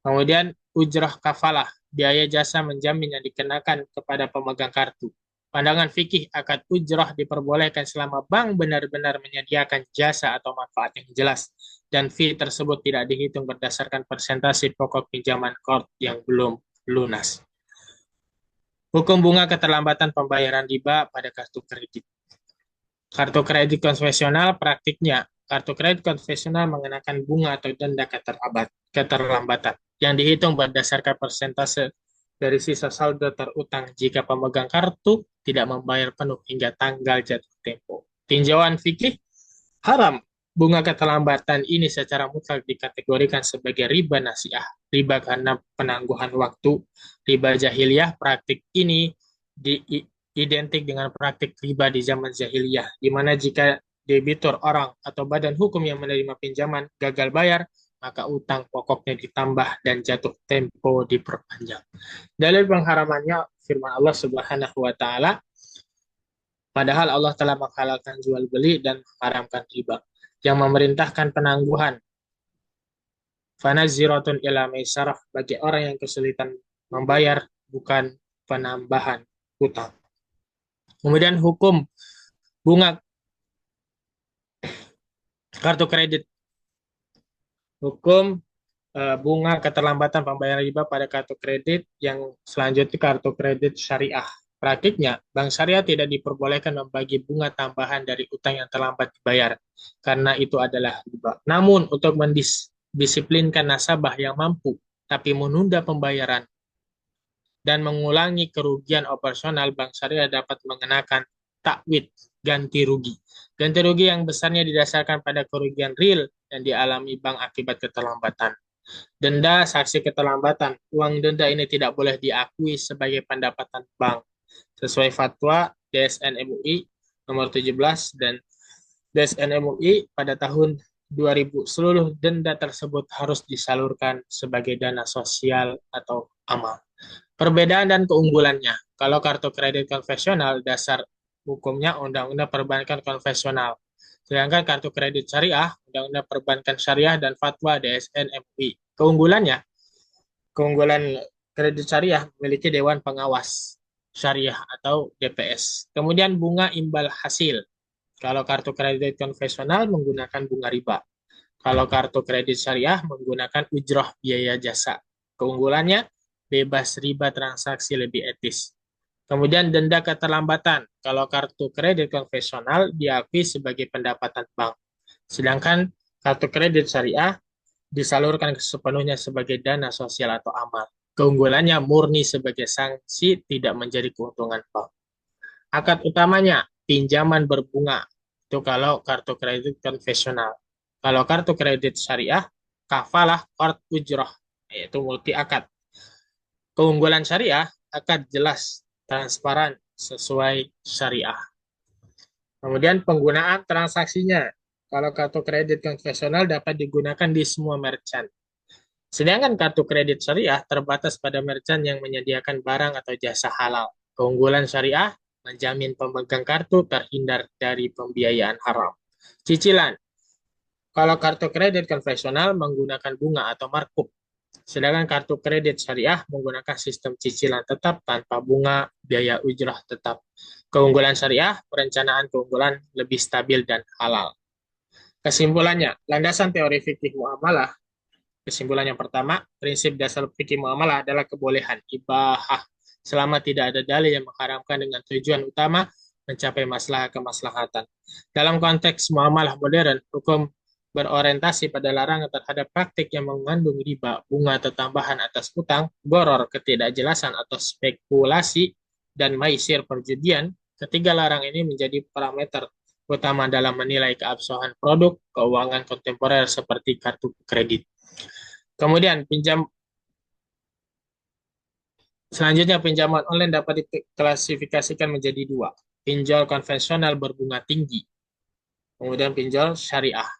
[SPEAKER 1] Kemudian ujrah kafalah, biaya jasa menjamin yang dikenakan kepada pemegang kartu. Pandangan fikih, akad ujrah diperbolehkan selama bank benar-benar menyediakan jasa atau manfaat yang jelas, dan fee tersebut tidak dihitung berdasarkan persentase pokok pinjaman qard yang belum lunas. Hukum bunga keterlambatan pembayaran riba pada kartu kredit. Kartu kredit konvensional, praktiknya kartu kredit konvensional mengenakan bunga atau denda keterlambatan yang dihitung berdasarkan persentase dari sisa saldo terutang jika pemegang kartu tidak membayar penuh hingga tanggal jatuh tempo. Tinjauan fikih, haram. Bunga keterlambatan ini secara mutlak dikategorikan sebagai riba nasiah, riba karena penangguhan waktu. Riba jahiliyah, praktik ini identik dengan praktik riba di zaman jahiliyah, di mana jika debitur orang atau badan hukum yang menerima pinjaman gagal bayar, maka utang pokoknya ditambah dan jatuh tempo diperpanjang. Dalil pengharamannya firman Allah Subhanahu wa taala, padahal Allah telah menghalalkan jual beli dan mengharamkan riba. yang memerintahkan penangguhan. Fanaziratun ila maisarah, bagi orang yang kesulitan membayar, bukan penambahan hutang. Kemudian hukum bunga kartu kredit. Hukum bunga keterlambatan pembayaran riba pada kartu kredit yang selanjutnya kartu kredit syariah. Praktiknya, bank syariah tidak diperbolehkan membagi bunga tambahan dari utang yang terlambat dibayar, karena itu adalah riba. Namun, untuk mendisiplinkan nasabah yang mampu, tapi menunda pembayaran dan mengulangi kerugian operasional, bank syariah dapat mengenakan takwid, ganti rugi. Ganti rugi yang besarnya didasarkan pada kerugian real yang dialami bank akibat keterlambatan. Denda saksi keterlambatan. Uang denda ini tidak boleh diakui sebagai pendapatan bank. Sesuai fatwa DSN MUI nomor 17 dan DSN MUI pada tahun 2000, seluruh denda tersebut harus disalurkan sebagai dana sosial atau amal. Perbedaan dan keunggulannya. Kalau kartu kredit konvensional, dasar hukumnya Undang-Undang Perbankan Konvensional. Sedangkan kartu kredit syariah, Undang-Undang Perbankan Syariah dan Fatwa DSN MUI. Keunggulan kredit syariah memiliki Dewan Pengawas Syariah atau DPS. Kemudian bunga imbal hasil. Kalau kartu kredit konvensional menggunakan bunga riba. Kalau kartu kredit syariah menggunakan ujroh biaya jasa. Keunggulannya, bebas riba, transaksi lebih etis. Kemudian denda keterlambatan. Kalau kartu kredit konvensional diakui sebagai pendapatan bank. Sedangkan kartu kredit syariah disalurkan sepenuhnya sebagai dana sosial atau amal. Keunggulannya murni sebagai sanksi, tidak menjadi keuntungan bank. Akad utamanya, pinjaman berbunga. Itu kalau kartu kredit konvensional. Kalau kartu kredit syariah, kafalah qard ujroh, yaitu multi akad. Keunggulan syariah, akad jelas, transparan, sesuai syariah. Kemudian penggunaan transaksinya. Kalau kartu kredit konvensional dapat digunakan di semua merchant. Sedangkan kartu kredit syariah terbatas pada merchant yang menyediakan barang atau jasa halal. Keunggulan syariah menjamin pemegang kartu terhindar dari pembiayaan haram. Cicilan. Kalau kartu kredit konvensional menggunakan bunga atau markup. Sedangkan kartu kredit syariah menggunakan sistem cicilan tetap tanpa bunga, biaya ujrah tetap. Keunggulan syariah, perencanaan keunggulan lebih stabil dan halal. Kesimpulannya, landasan teori fikih muamalah. Kesimpulan yang pertama, prinsip dasar fikih muamalah adalah kebolehan ibahah selama tidak ada dalil yang mengharamkan dengan tujuan utama mencapai masalah kemaslahatan. Dalam konteks muamalah modern, hukum berorientasi pada larangan terhadap praktik yang mengandung riba, bunga atau tambahan atas utang, goror, ketidakjelasan atau spekulasi, dan maisir perjudian. Ketiga larang ini menjadi parameter utama dalam menilai keabsahan produk keuangan kontemporer seperti kartu kredit. Kemudian selanjutnya pinjaman online dapat diklasifikasikan menjadi dua. Pinjol konvensional berbunga tinggi, kemudian pinjol syariah.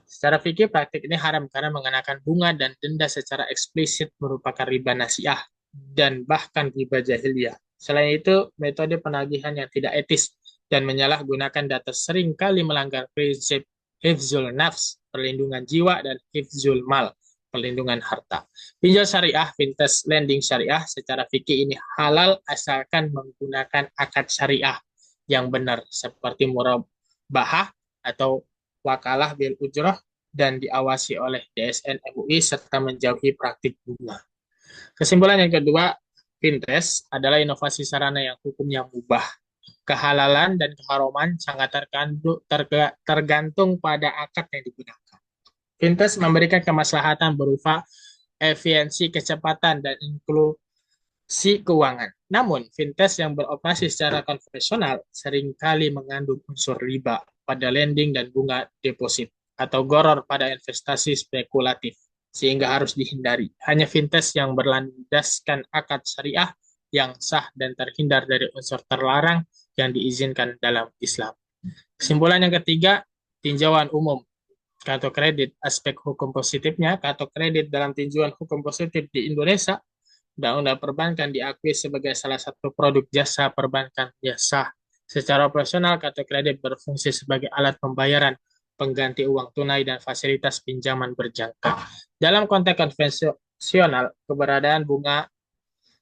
[SPEAKER 1] Secara fikih praktik ini haram karena mengenakan bunga dan denda secara eksplisit merupakan riba nasiah dan bahkan riba jahiliyah. Selain itu, metode penagihan yang tidak etis dan menyalahgunakan data sering kali melanggar prinsip hifzul nafs, perlindungan jiwa, dan hifzul mal, perlindungan harta. Pinjol syariah, vintage lending syariah, secara fikih ini halal asalkan menggunakan akad syariah yang benar, seperti murabahah atau wakalah bil ujroh, dan diawasi oleh DSN MUI serta menjauhi praktik bunga. Kesimpulan yang kedua, vintage adalah inovasi sarana yang hukumnya mubah. Kehalalan dan keharaman sangat tergantung pada akad yang digunakan. Vintage memberikan kemaslahatan berupa efisiensi, kecepatan, dan inklusi keuangan. Namun, vintage yang beroperasi secara konvensional seringkali mengandung unsur riba pada lending dan bunga deposit, atau goror pada investasi spekulatif, sehingga harus dihindari. Hanya vintage yang berlandaskan akad syariah yang sah dan terhindar dari unsur terlarang yang diizinkan dalam Islam. Kesimpulan yang ketiga, tinjauan umum. Kartu kredit, aspek hukum positifnya, kartu kredit dalam tinjauan hukum positif di Indonesia, Undang-Undang Perbankan diakui sebagai salah satu produk jasa perbankan yang sah. Secara operasional, kartu kredit berfungsi sebagai alat pembayaran pengganti uang tunai, dan fasilitas pinjaman berjangka. Dalam konteks konvensional, keberadaan bunga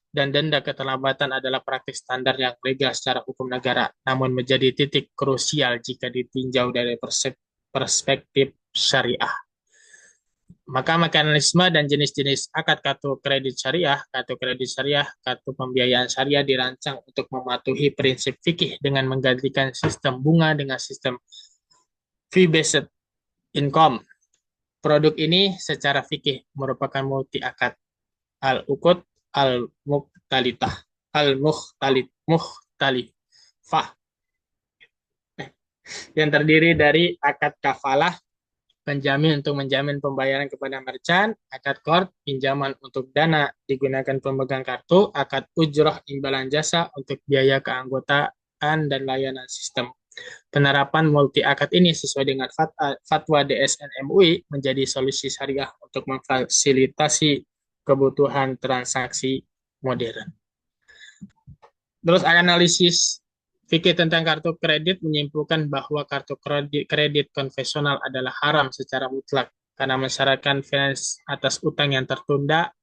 [SPEAKER 1] dan denda keterlambatan adalah praktik standar yang legal secara hukum negara, namun menjadi titik krusial jika ditinjau dari perspektif syariah. Maka mekanisme dan jenis-jenis akad kartu kredit syariah, kartu pembiayaan syariah dirancang untuk mematuhi prinsip fikih dengan menggantikan sistem bunga dengan sistem fee-based income. Produk ini secara fikih merupakan multi akad al-uqud al-mukhtalifah yang terdiri dari akad kafalah, penjamin untuk menjamin pembayaran kepada merchant, akad qard, pinjaman untuk dana digunakan pemegang kartu, akad ujrah imbalan jasa untuk biaya keanggotaan dan layanan sistem. Penerapan multi akad ini sesuai dengan fatwa DSN MUI menjadi solusi syariah untuk memfasilitasi kebutuhan transaksi modern. Terus analisis fikih tentang kartu kredit menyimpulkan bahwa kartu kredit konvensional adalah haram secara mutlak karena mensyaratkan finance atas utang yang tertunda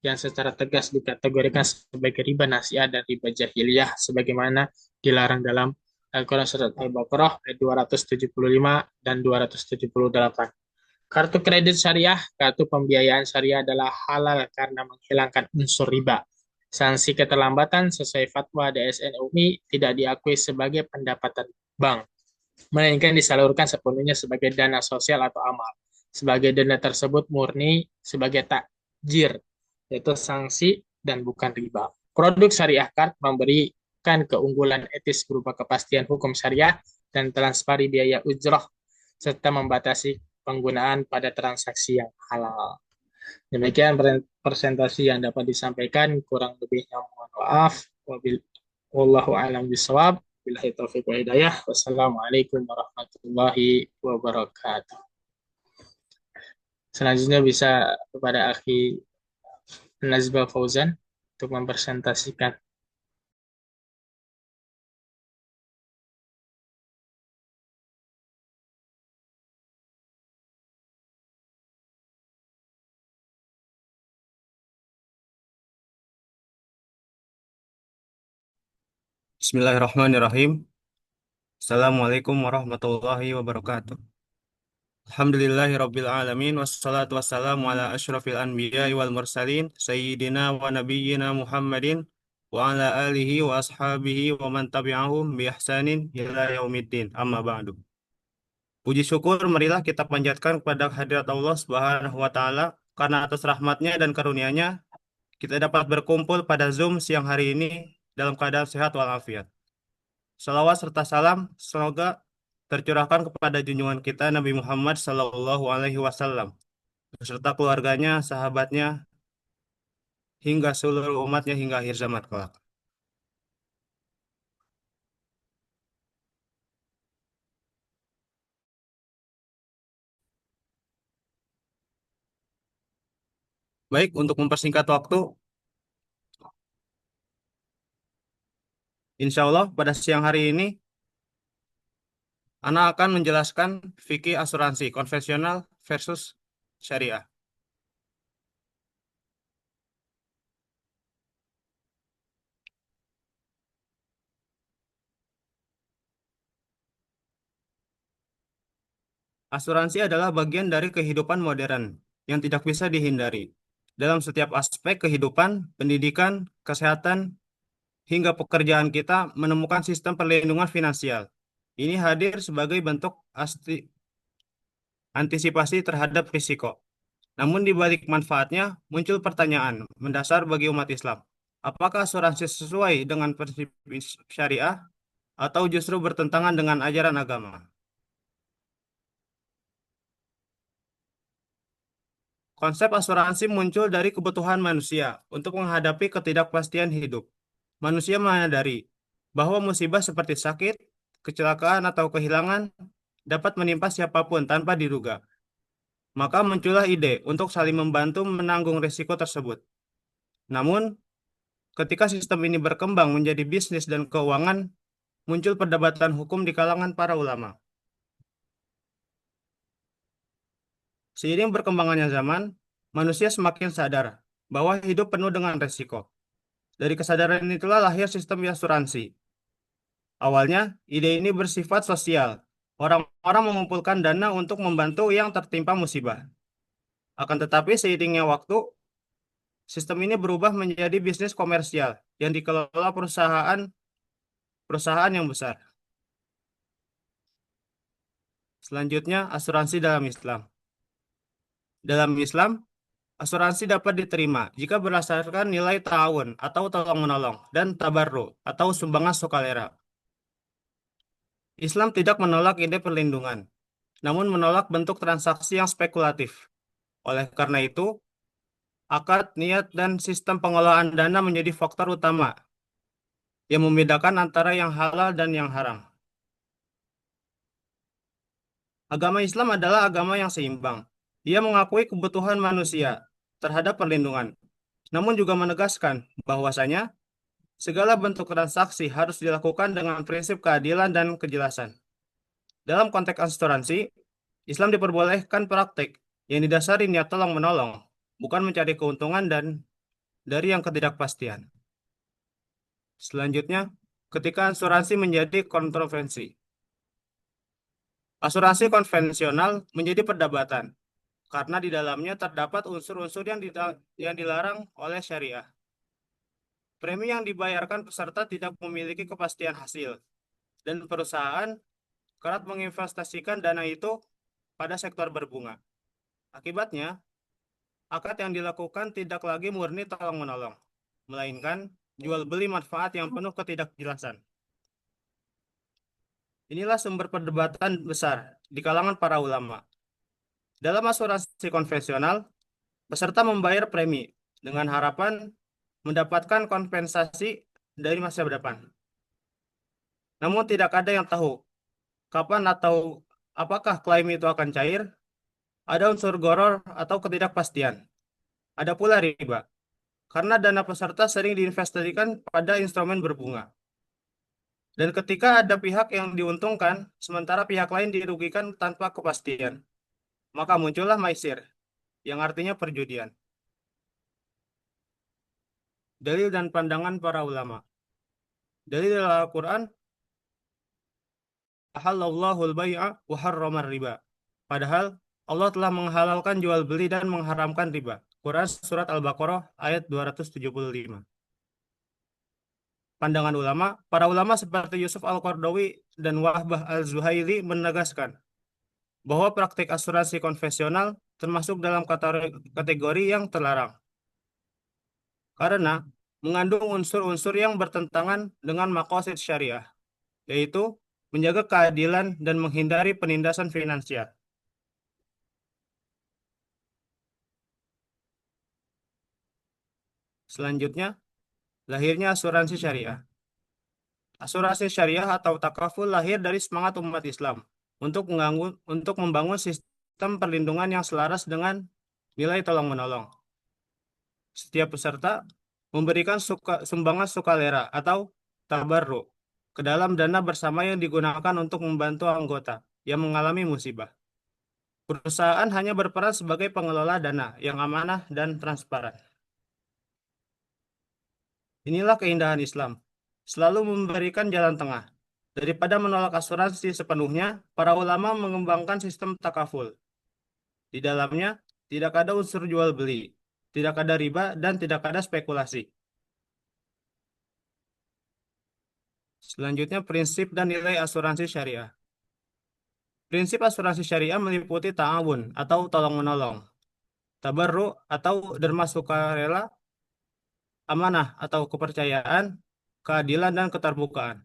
[SPEAKER 1] yang secara tegas dikategorikan sebagai riba nasiah dan riba jahiliyah sebagaimana dilarang dalam Al-Quran Surat Al-Baqarah ayat 275 dan 278. Kartu kredit syariah, kartu pembiayaan syariah adalah halal karena menghilangkan unsur riba. Sanksi keterlambatan sesuai fatwa DSN UMI tidak diakui sebagai pendapatan bank, melainkan disalurkan sepenuhnya sebagai dana sosial atau amal. Sebagai dana tersebut murni sebagai takjir, yaitu sanksi dan bukan riba. Produk syariah card memberikan keunggulan etis berupa kepastian hukum syariah dan transparansi biaya ujrah, serta membatasi penggunaan pada transaksi yang halal. Demikian presentasi yang dapat disampaikan, kurang lebihnya mohon maaf. Wallahu a'lam bishawab. Billahi taufiq wa hidayah. Wassalamualaikum warahmatullahi wabarakatuh. Selanjutnya bisa kepada Akhi Nazbah Fauzan untuk mempresentasikan.
[SPEAKER 6] Bismillahirrahmanirrahim. Assalamualaikum warahmatullahi wabarakatuh. Alhamdulillahirabbil alamin wassalatu wassalamu ala asyrafil anbiya'i wal mursalin sayyidina wa nabiyyina Muhammadin wa ala alihi wa ashabihi wa man tabi'ahum bi ihsanin ila yaumiddin. Amma ba'du. Puji syukur marilah kita panjatkan kepada hadirat Allah Subhanahu wa taala karena atas rahmatnya dan karunia-Nya kita dapat berkumpul pada Zoom siang hari ini dalam keadaan sehat walafiat. Salawat serta salam semoga tercurahkan kepada junjungan kita Nabi Muhammad Sallallahu Alaihi Wasallam beserta keluarganya, sahabatnya, hingga seluruh umatnya hingga akhir zaman kelak. Baik, untuk mempersingkat waktu, insya Allah pada siang hari ini Ana akan menjelaskan fikih asuransi konvensional versus syariah. Asuransi adalah bagian dari kehidupan modern yang tidak bisa dihindari. Dalam setiap aspek kehidupan, pendidikan, kesehatan, hingga pekerjaan kita menemukan sistem perlindungan finansial. Ini hadir sebagai bentuk antisipasi terhadap risiko. Namun di balik manfaatnya muncul pertanyaan mendasar bagi umat Islam. Apakah asuransi sesuai dengan prinsip syariah atau justru bertentangan dengan ajaran agama? Konsep asuransi muncul dari kebutuhan manusia untuk menghadapi ketidakpastian hidup. Manusia menyadari bahwa musibah seperti sakit, kecelakaan, atau kehilangan dapat menimpa siapapun tanpa diduga. Maka muncullah ide untuk saling membantu menanggung risiko tersebut. Namun, ketika sistem ini berkembang menjadi bisnis dan keuangan, muncul perdebatan hukum di kalangan para ulama. Seiring berkembangannya zaman, manusia semakin sadar bahwa hidup penuh dengan resiko. Dari kesadaran itulah lahir sistem asuransi. Awalnya, ide ini bersifat sosial. Orang-orang mengumpulkan dana untuk membantu yang tertimpa musibah. Akan tetapi seiringnya waktu, sistem ini berubah menjadi bisnis komersial yang dikelola perusahaan yang besar. Selanjutnya, asuransi dalam Islam. Dalam Islam, asuransi dapat diterima jika berdasarkan nilai ta'awun atau tolong-menolong dan tabarru atau sumbangan sukarela. Islam tidak menolak ide perlindungan, namun menolak bentuk transaksi yang spekulatif. Oleh karena itu, akad, niat, dan sistem pengelolaan dana menjadi faktor utama yang membedakan antara yang halal dan yang haram. Agama Islam adalah agama yang seimbang. Ia mengakui kebutuhan manusia terhadap perlindungan, namun juga menegaskan bahwasanya segala bentuk transaksi harus dilakukan dengan prinsip keadilan dan kejelasan. Dalam konteks asuransi, Islam diperbolehkan praktik yang didasari niat tolong-menolong, bukan mencari keuntungan dan dari yang ketidakpastian. Selanjutnya, ketika asuransi menjadi kontroversi. Asuransi konvensional menjadi perdebatan karena di dalamnya terdapat unsur-unsur yang dilarang oleh syariah. Premi yang dibayarkan peserta tidak memiliki kepastian hasil, dan perusahaan kerap menginvestasikan dana itu pada sektor berbunga. Akibatnya, akad yang dilakukan tidak lagi murni tolong-menolong, melainkan jual beli manfaat yang penuh ketidakjelasan. Inilah sumber perdebatan besar di kalangan para ulama. Dalam asuransi konvensional, peserta membayar premi dengan harapan mendapatkan kompensasi dari masa depan. Namun tidak ada yang tahu kapan atau apakah klaim itu akan cair. Ada unsur gharar atau ketidakpastian. Ada pula riba, karena dana peserta sering diinvestasikan pada instrumen berbunga. Dan ketika ada pihak yang diuntungkan, sementara pihak lain dirugikan tanpa kepastian, maka muncullah maisir, yang artinya perjudian. Dalil dan pandangan para ulama. Dalil dalam Al-Quran, Ahallallahul bai'a wa harramar riba. Padahal Allah telah menghalalkan jual beli dan mengharamkan riba. Quran Surat Al-Baqarah ayat 275. Pandangan ulama, para ulama seperti Yusuf Al-Qardawi dan Wahbah Al-Zuhaili menegaskan bahwa praktik asuransi konvensional termasuk dalam kategori yang terlarang. Karena mengandung unsur-unsur yang bertentangan dengan maqasid syariah, yaitu menjaga keadilan dan menghindari penindasan finansial. Selanjutnya, lahirnya asuransi syariah. Asuransi syariah atau takaful lahir dari semangat umat Islam untuk membangun sistem perlindungan yang selaras dengan nilai tolong-menolong. Setiap peserta memberikan sumbangan sukarela atau tabarru ke dalam dana bersama yang digunakan untuk membantu anggota yang mengalami musibah. Perusahaan hanya berperan sebagai pengelola dana yang amanah dan transparan. Inilah keindahan Islam, selalu memberikan jalan tengah. Daripada menolak asuransi sepenuhnya, para ulama mengembangkan sistem takaful. Di dalamnya tidak ada unsur jual beli, tidak ada riba, dan tidak ada spekulasi. Selanjutnya, prinsip dan nilai asuransi syariah. Prinsip asuransi syariah meliputi ta'awun atau tolong-menolong, tabarru atau derma sukarela, amanah atau kepercayaan, keadilan, dan keterbukaan.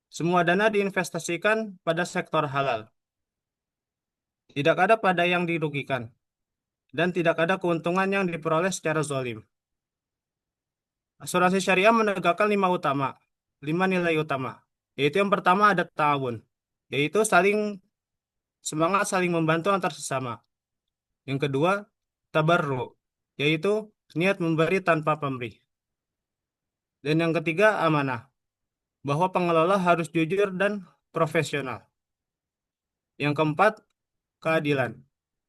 [SPEAKER 6] Semua dana diinvestasikan pada sektor halal. Tidak ada pada yang dirugikan, dan tidak ada keuntungan yang diperoleh secara zalim. Asuransi syariah menegakkan lima nilai utama, yaitu yang pertama ada ta'awun, yaitu semangat saling membantu antar sesama. Yang kedua, tabarru, yaitu niat memberi tanpa pamrih. Dan yang ketiga, amanah, bahwa pengelola harus jujur dan profesional. Yang keempat, keadilan,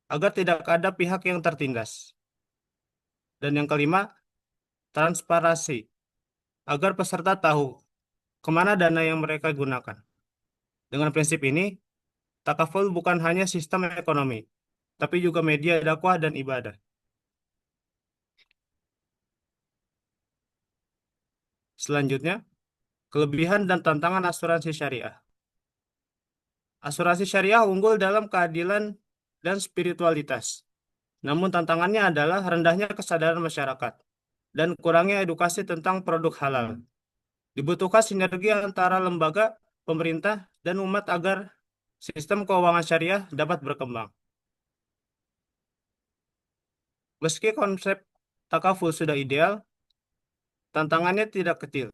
[SPEAKER 6] agar tidak ada pihak yang tertindas. Dan yang kelima, transparansi, agar peserta tahu kemana dana yang mereka gunakan. Dengan prinsip ini, takaful bukan hanya sistem ekonomi, tapi juga media dakwah dan ibadah. Selanjutnya, kelebihan dan tantangan asuransi syariah. Asuransi syariah unggul dalam keadilan dan spiritualitas. Namun tantangannya adalah rendahnya kesadaran masyarakat dan kurangnya edukasi tentang produk halal. Dibutuhkan sinergi antara lembaga, pemerintah, dan umat agar sistem keuangan syariah dapat berkembang. Meski konsep takaful sudah ideal, tantangannya tidak kecil.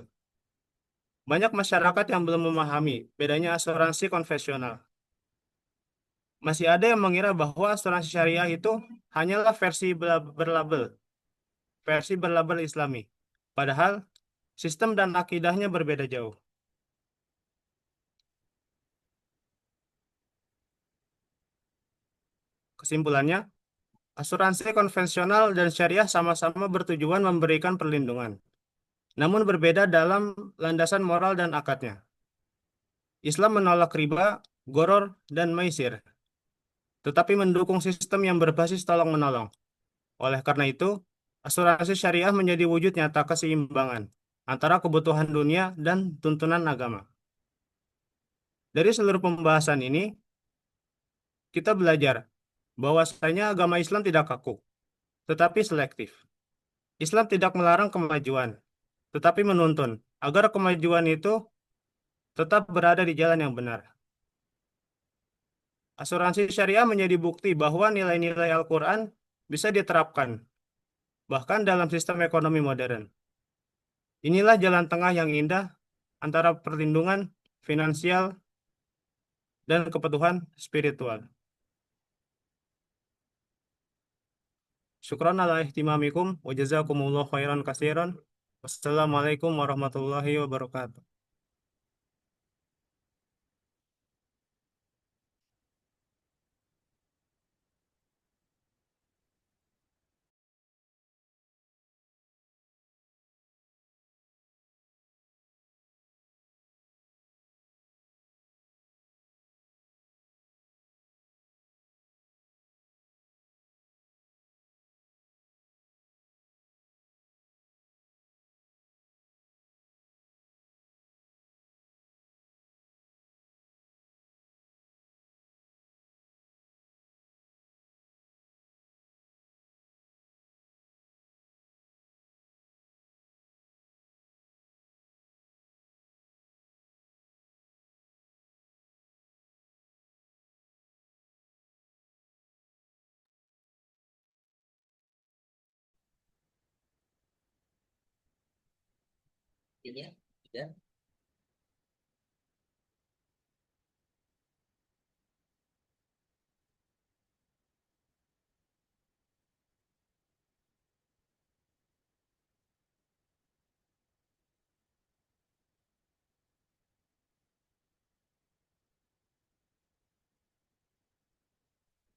[SPEAKER 6] Banyak masyarakat yang belum memahami bedanya asuransi konvensional. Masih ada yang mengira bahwa asuransi syariah itu hanyalah versi berlabel Islami. Padahal sistem dan akidahnya berbeda jauh. Kesimpulannya, asuransi konvensional dan syariah sama-sama bertujuan memberikan perlindungan, namun berbeda dalam landasan moral dan akadnya. Islam menolak riba, goror, dan maisir, tetapi mendukung sistem yang berbasis tolong-menolong. Oleh karena itu, asuransi syariah menjadi wujud nyata keseimbangan antara kebutuhan dunia dan tuntunan agama. Dari seluruh pembahasan ini, kita belajar bahwasanya agama Islam tidak kaku, tetapi selektif. Islam tidak melarang kemajuan, tetapi menuntun agar kemajuan itu tetap berada di jalan yang benar. Asuransi syariah menjadi bukti bahwa nilai-nilai Al-Quran bisa diterapkan, bahkan dalam sistem ekonomi modern. Inilah jalan tengah yang indah antara perlindungan finansial dan kebutuhan spiritual. Syukran ala ihtimamikum wa jazakumullah khairan kasiran. Wassalamualaikum warahmatullahi wabarakatuh.
[SPEAKER 2] Iya, sudah.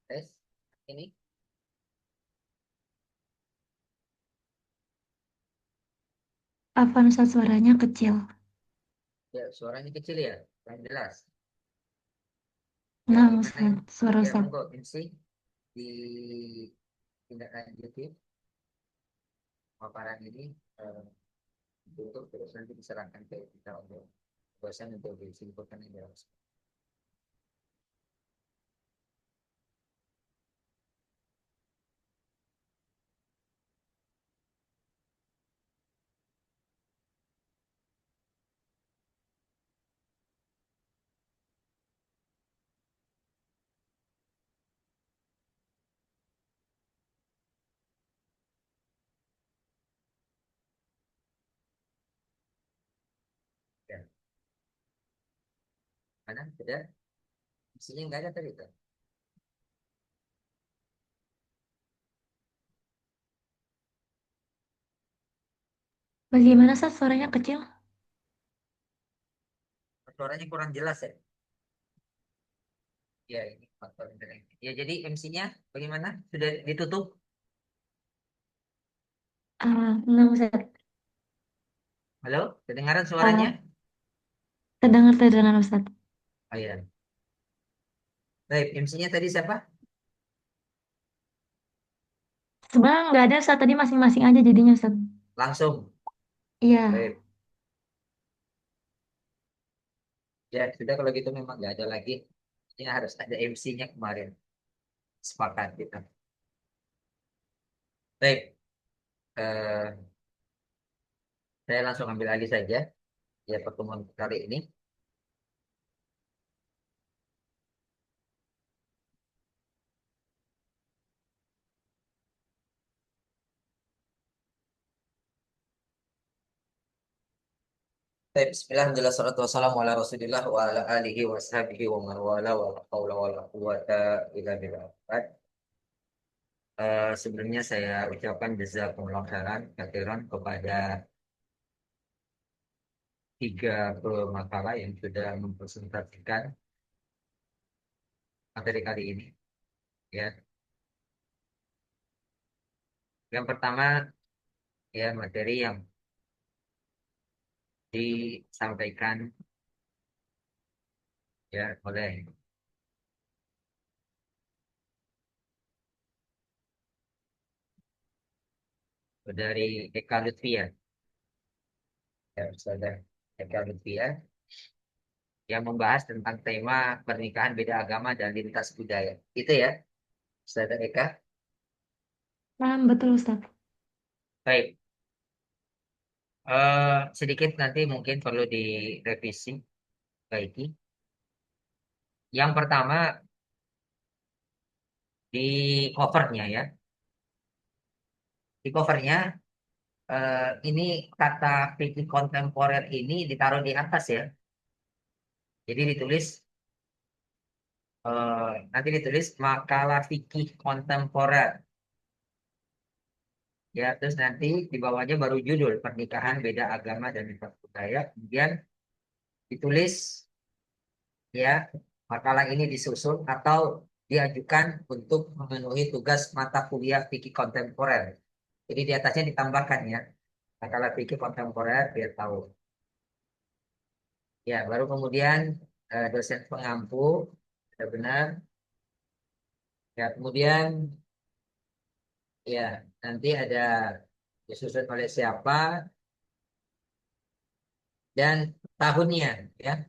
[SPEAKER 2] Tes ini
[SPEAKER 3] Afan Ustaz, suaranya kecil.
[SPEAKER 2] ya suaranya kecil ya, kurang jelas.
[SPEAKER 3] Nah,
[SPEAKER 2] Gimana
[SPEAKER 3] Ustaz,
[SPEAKER 2] ini?
[SPEAKER 3] suara
[SPEAKER 2] Ya,
[SPEAKER 3] Ustaz.
[SPEAKER 2] monggo MC di tindak lanjuti paparan ini untuk terus nanti diserahkan ke kita untuk bosan untuk disimpulkan ini. Ya. Mana? Sudah? Isinya nggak ada tadi tuh.
[SPEAKER 3] Bagaimana Ustaz, suaranya kecil?
[SPEAKER 2] Suaranya kurang jelas ya. Ya, ini faktor interaksi. Ya, jadi MC-nya bagaimana? Sudah ditutup?
[SPEAKER 3] Enggak Ustaz.
[SPEAKER 2] Halo, kedengaran
[SPEAKER 3] Ah,
[SPEAKER 2] suaranya?
[SPEAKER 3] terdengar Ustaz.
[SPEAKER 2] Oh iya. Baik, MC-nya tadi siapa?
[SPEAKER 3] Sebenarnya nggak ada Ustaz, tadi masing-masing aja jadinya Ustaz.
[SPEAKER 2] Langsung.
[SPEAKER 3] Iya.
[SPEAKER 2] Baik. Ya, sudah kalau gitu memang nggak ada lagi. Ini harus ada MC-nya kemarin. Sepakat kita. Baik, eh, saya langsung ambil alih saja ya pertemuan kali ini. Baik, bismillah, alhamdulillah, salatu wassalamu ala rasulillah wa ala alihi wa sahbihi wa man wala wa la hawla wa la quwata illa billah. Sebelumnya saya ucapkan jazakumullah khairan katsiran kepada tiga pemakalah yang sudah mempresentasikan materi kali ini. Ya, yang pertama ya materi yang disampaikan ya oleh dari Eka Lutfia, ya saudara Eka Lutfia, yang membahas tentang tema pernikahan beda agama dan lintas budaya. Itu ya, saudara Eka.
[SPEAKER 3] Betul Ustaz.
[SPEAKER 2] Baik, sedikit nanti mungkin perlu direvisi, baiki. Yang pertama di covernya ya, di covernya ini kata fikih kontemporer ini ditaruh di atas ya. Jadi ditulis nanti ditulis makalah fikih kontemporer. Ya, terus nanti di bawahnya baru judul pernikahan beda agama dan lintas budaya. Kemudian ditulis ya makalah ini disusun atau diajukan untuk memenuhi tugas mata kuliah fikih kontemporer. Jadi di atasnya ditambahkan ya makalah fikih kontemporer biar tahu. Ya, baru kemudian dosen pengampu sudah benar. Ya, kemudian ya nanti ada disusun oleh siapa dan tahunnya ya.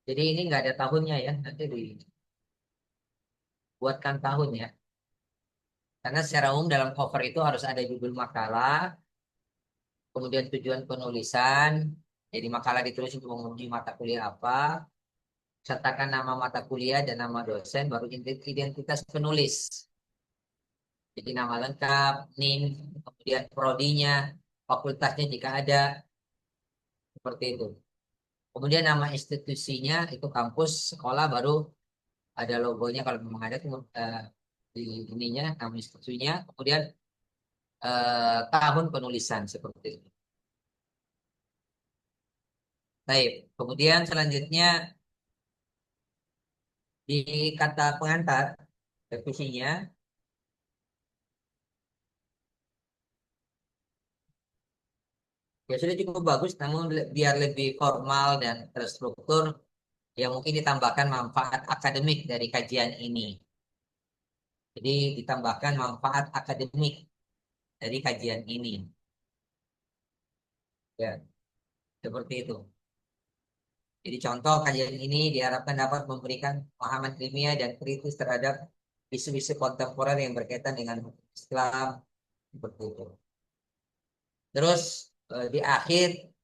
[SPEAKER 2] Jadi ini nggak ada tahunnya ya, nanti dibuatkan tahun ya. Karena secara umum dalam cover itu harus ada judul makalah, kemudian tujuan penulisan, jadi makalah ditulis untuk memenuhi mata kuliah apa, sertakan nama mata kuliah dan nama dosen, baru identitas penulis. Jadi nama lengkap, NIM, kemudian prodinya, fakultasnya jika ada, seperti itu. Kemudian nama institusinya itu kampus, sekolah, baru ada logonya kalau memang ada di ininya, nama institusinya, kemudian tahun penulisan seperti itu. Baik, kemudian selanjutnya di kata pengantar revisinya ya sudah cukup bagus, namun biar lebih formal dan terstruktur, ya mungkin ditambahkan manfaat akademik dari kajian ini. Jadi ditambahkan manfaat akademik dari kajian ini. Ya, seperti itu. Jadi contoh kajian ini diharapkan dapat memberikan pemahaman ilmiah dan kritis terhadap isu-isu kontemporer yang berkaitan dengan Islam, seperti itu. Terus di akhir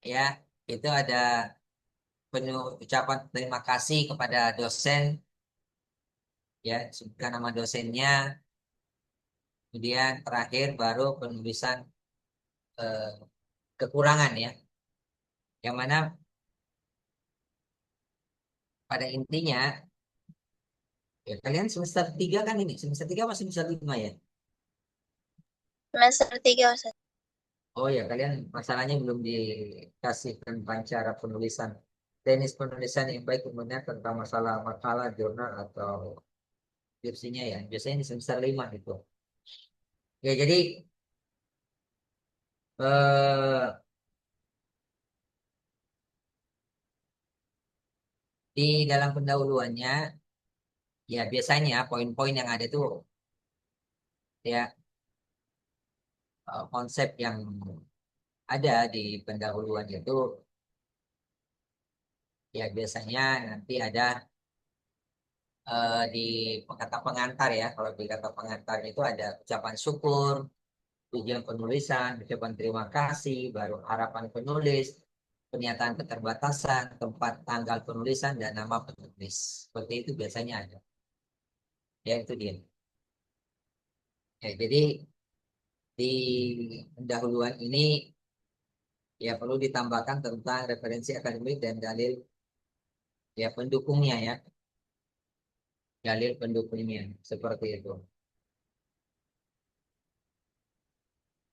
[SPEAKER 2] ya itu ada penuh ucapan terima kasih kepada dosen ya, sebutkan nama dosennya. Kemudian terakhir baru penulisan eh, kekurangan ya, yang mana pada intinya ya kalian semester 3 kan, ini semester 3 masih semester 5 ya.
[SPEAKER 7] Semester 3 Ustaz.
[SPEAKER 2] Oh ya, kalian masalahnya belum dikasihkan pancara penulisan teknis penulisan yang baik kemudian tentang masalah makalah, jurnal atau skripsinya ya. Biasanya di semester 5 gitu. Ya, jadi eh, di dalam pendahuluannya ya biasanya poin-poin yang ada tuh ya konsep yang ada di pendahuluan itu ya biasanya nanti ada di kata pengantar ya. Kalau di kata pengantar itu ada ucapan syukur, tujuan penulisan, ucapan terima kasih, baru harapan penulis, pernyataan keterbatasan, tempat tanggal penulisan, dan nama penulis. Seperti itu biasanya ada. Ya, itu dia. Ya, jadi di pendahuluan ini ya perlu ditambahkan tentang referensi akademik dan dalil ya pendukungnya ya. Dalil pendukungnya seperti itu.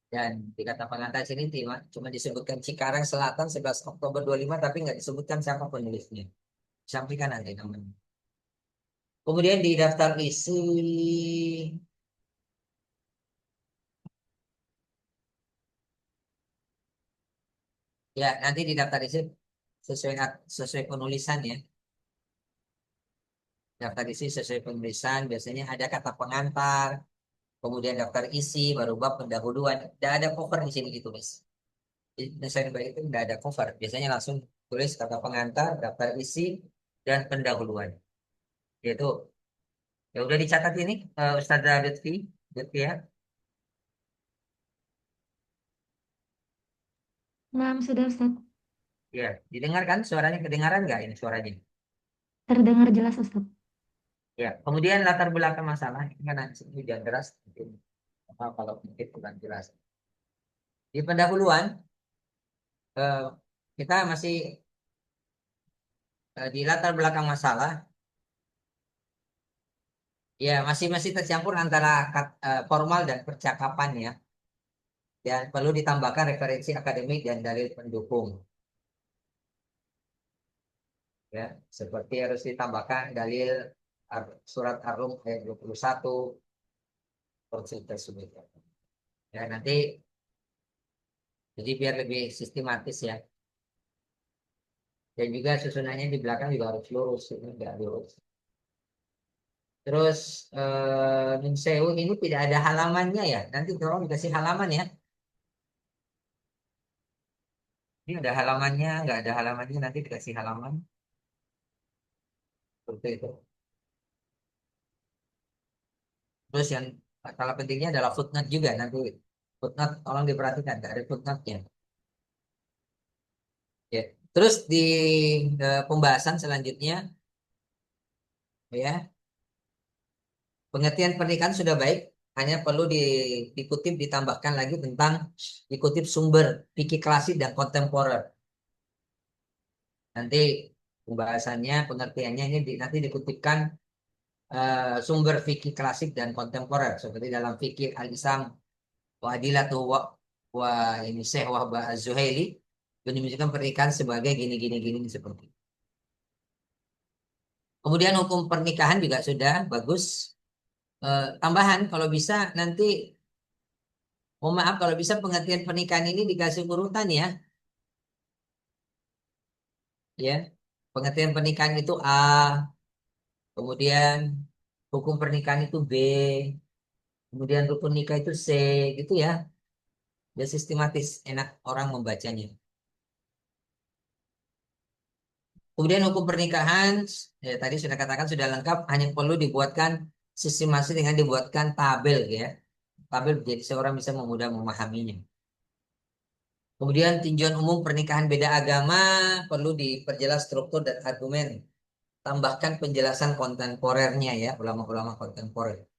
[SPEAKER 2] Dan di kata pengantar sini cuma disebutkan Cikarang Selatan 11 Oktober 25 tapi nggak disebutkan siapa penulisnya. Sampaikan nanti namanya. Kemudian di daftar isi ya nanti di daftar isi sesuai penulisan ya. Daftar isi sesuai penulisan biasanya ada kata pengantar, kemudian daftar isi, baru bab pendahuluan. Tidak ada cover di sini ditulis. Di desain baik itu tidak ada cover. Biasanya langsung tulis kata pengantar, daftar isi, dan pendahuluan. Yaitu ya udah dicatat ini Ustazah Lutfi ya.
[SPEAKER 3] Nah, sudah Ustaz.
[SPEAKER 2] Ya, didengarkan suaranya, kedengaran nggak ini suaranya?
[SPEAKER 3] Terdengar jelas Ustaz.
[SPEAKER 2] Ya, kemudian latar belakang masalah ini kan nanti hujan deras, mungkin kalau mungkin bukan jelas. Di pendahuluan eh, kita masih di latar belakang masalah, ya masih tercampur antara formal dan percakapan ya. Dan perlu ditambahkan referensi akademik dan dalil pendukung. Ya, seperti harus ditambahkan dalil surat Ar-Rum ayat 21 seperti tersebut. Ya, nanti jadi biar lebih sistematis ya. Dan juga susunannya di belakang juga harus lurus, ini enggak lurus. Terus Nun Sewu ini tidak ada halamannya ya. Nanti tolong dikasih halaman ya. Ini ada halamannya, nggak ada halamannya nanti dikasih halaman. Seperti itu. Terus yang masalah pentingnya adalah footnote juga nanti. Footnote tolong diperhatikan, nggak ada footnote-nya. Ya. Terus di pembahasan selanjutnya, ya pengertian pernikahan sudah baik, hanya perlu dikutip ditambahkan lagi tentang dikutip sumber fikih klasik dan kontemporer. Nanti pembahasannya, pengertiannya ini nanti dikutipkan sumber fikih klasik dan kontemporer seperti dalam fikih al-Islam wa adilatu wa ini Syekh Wahbah Az-Zuhaili menunjukkan pernikahan sebagai gini seperti itu. Kemudian hukum pernikahan juga sudah bagus. Tambahan kalau bisa nanti mohon maaf kalau bisa pengertian pernikahan ini dikasih urutan ya. Ya. Pengertian pernikahan itu A, kemudian hukum pernikahan itu B, kemudian rukun nikah itu C, gitu ya. Biar sistematis, enak orang membacanya. Kemudian hukum pernikahan, ya, tadi sudah katakan sudah lengkap, hanya perlu dibuatkan sistemasi dengan dibuatkan tabel ya. Tabel jadi seorang bisa mudah memahaminya. Kemudian tinjauan umum pernikahan beda agama perlu diperjelas struktur dan argumen. Tambahkan penjelasan kontemporernya ya, ulama-ulama kontemporer.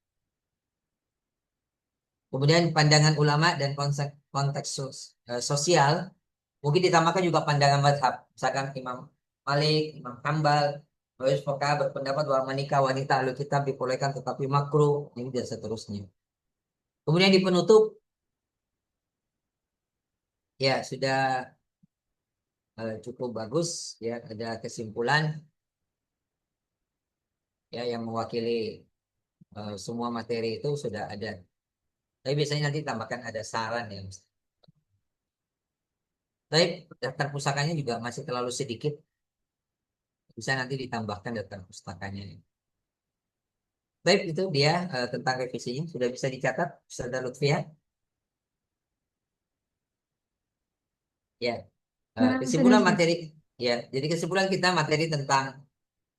[SPEAKER 2] Kemudian pandangan ulama dan konteks sosial mungkin ditambahkan juga pandangan mazhab. Misalkan Imam Malik, Imam Hambal, Majelis Fuqaha berpendapat bahwa menikah wanita ahli kitab dibolehkan tetapi makruh, ini dan seterusnya. Kemudian di penutup, ya sudah cukup bagus ya, ada kesimpulan ya yang mewakili semua materi itu sudah ada. Tapi biasanya nanti tambahkan ada saran ya. Tapi daftar pusakanya juga masih terlalu sedikit. Bisa nanti ditambahkan daftar pustakanya. Baik, itu dia tentang revisinya. Sudah bisa dicatat, Ustazah Lutfia? Ya. Kesimpulan
[SPEAKER 3] Sudah, Ustaz.
[SPEAKER 2] materi. Ya, jadi kesimpulan kita materi tentang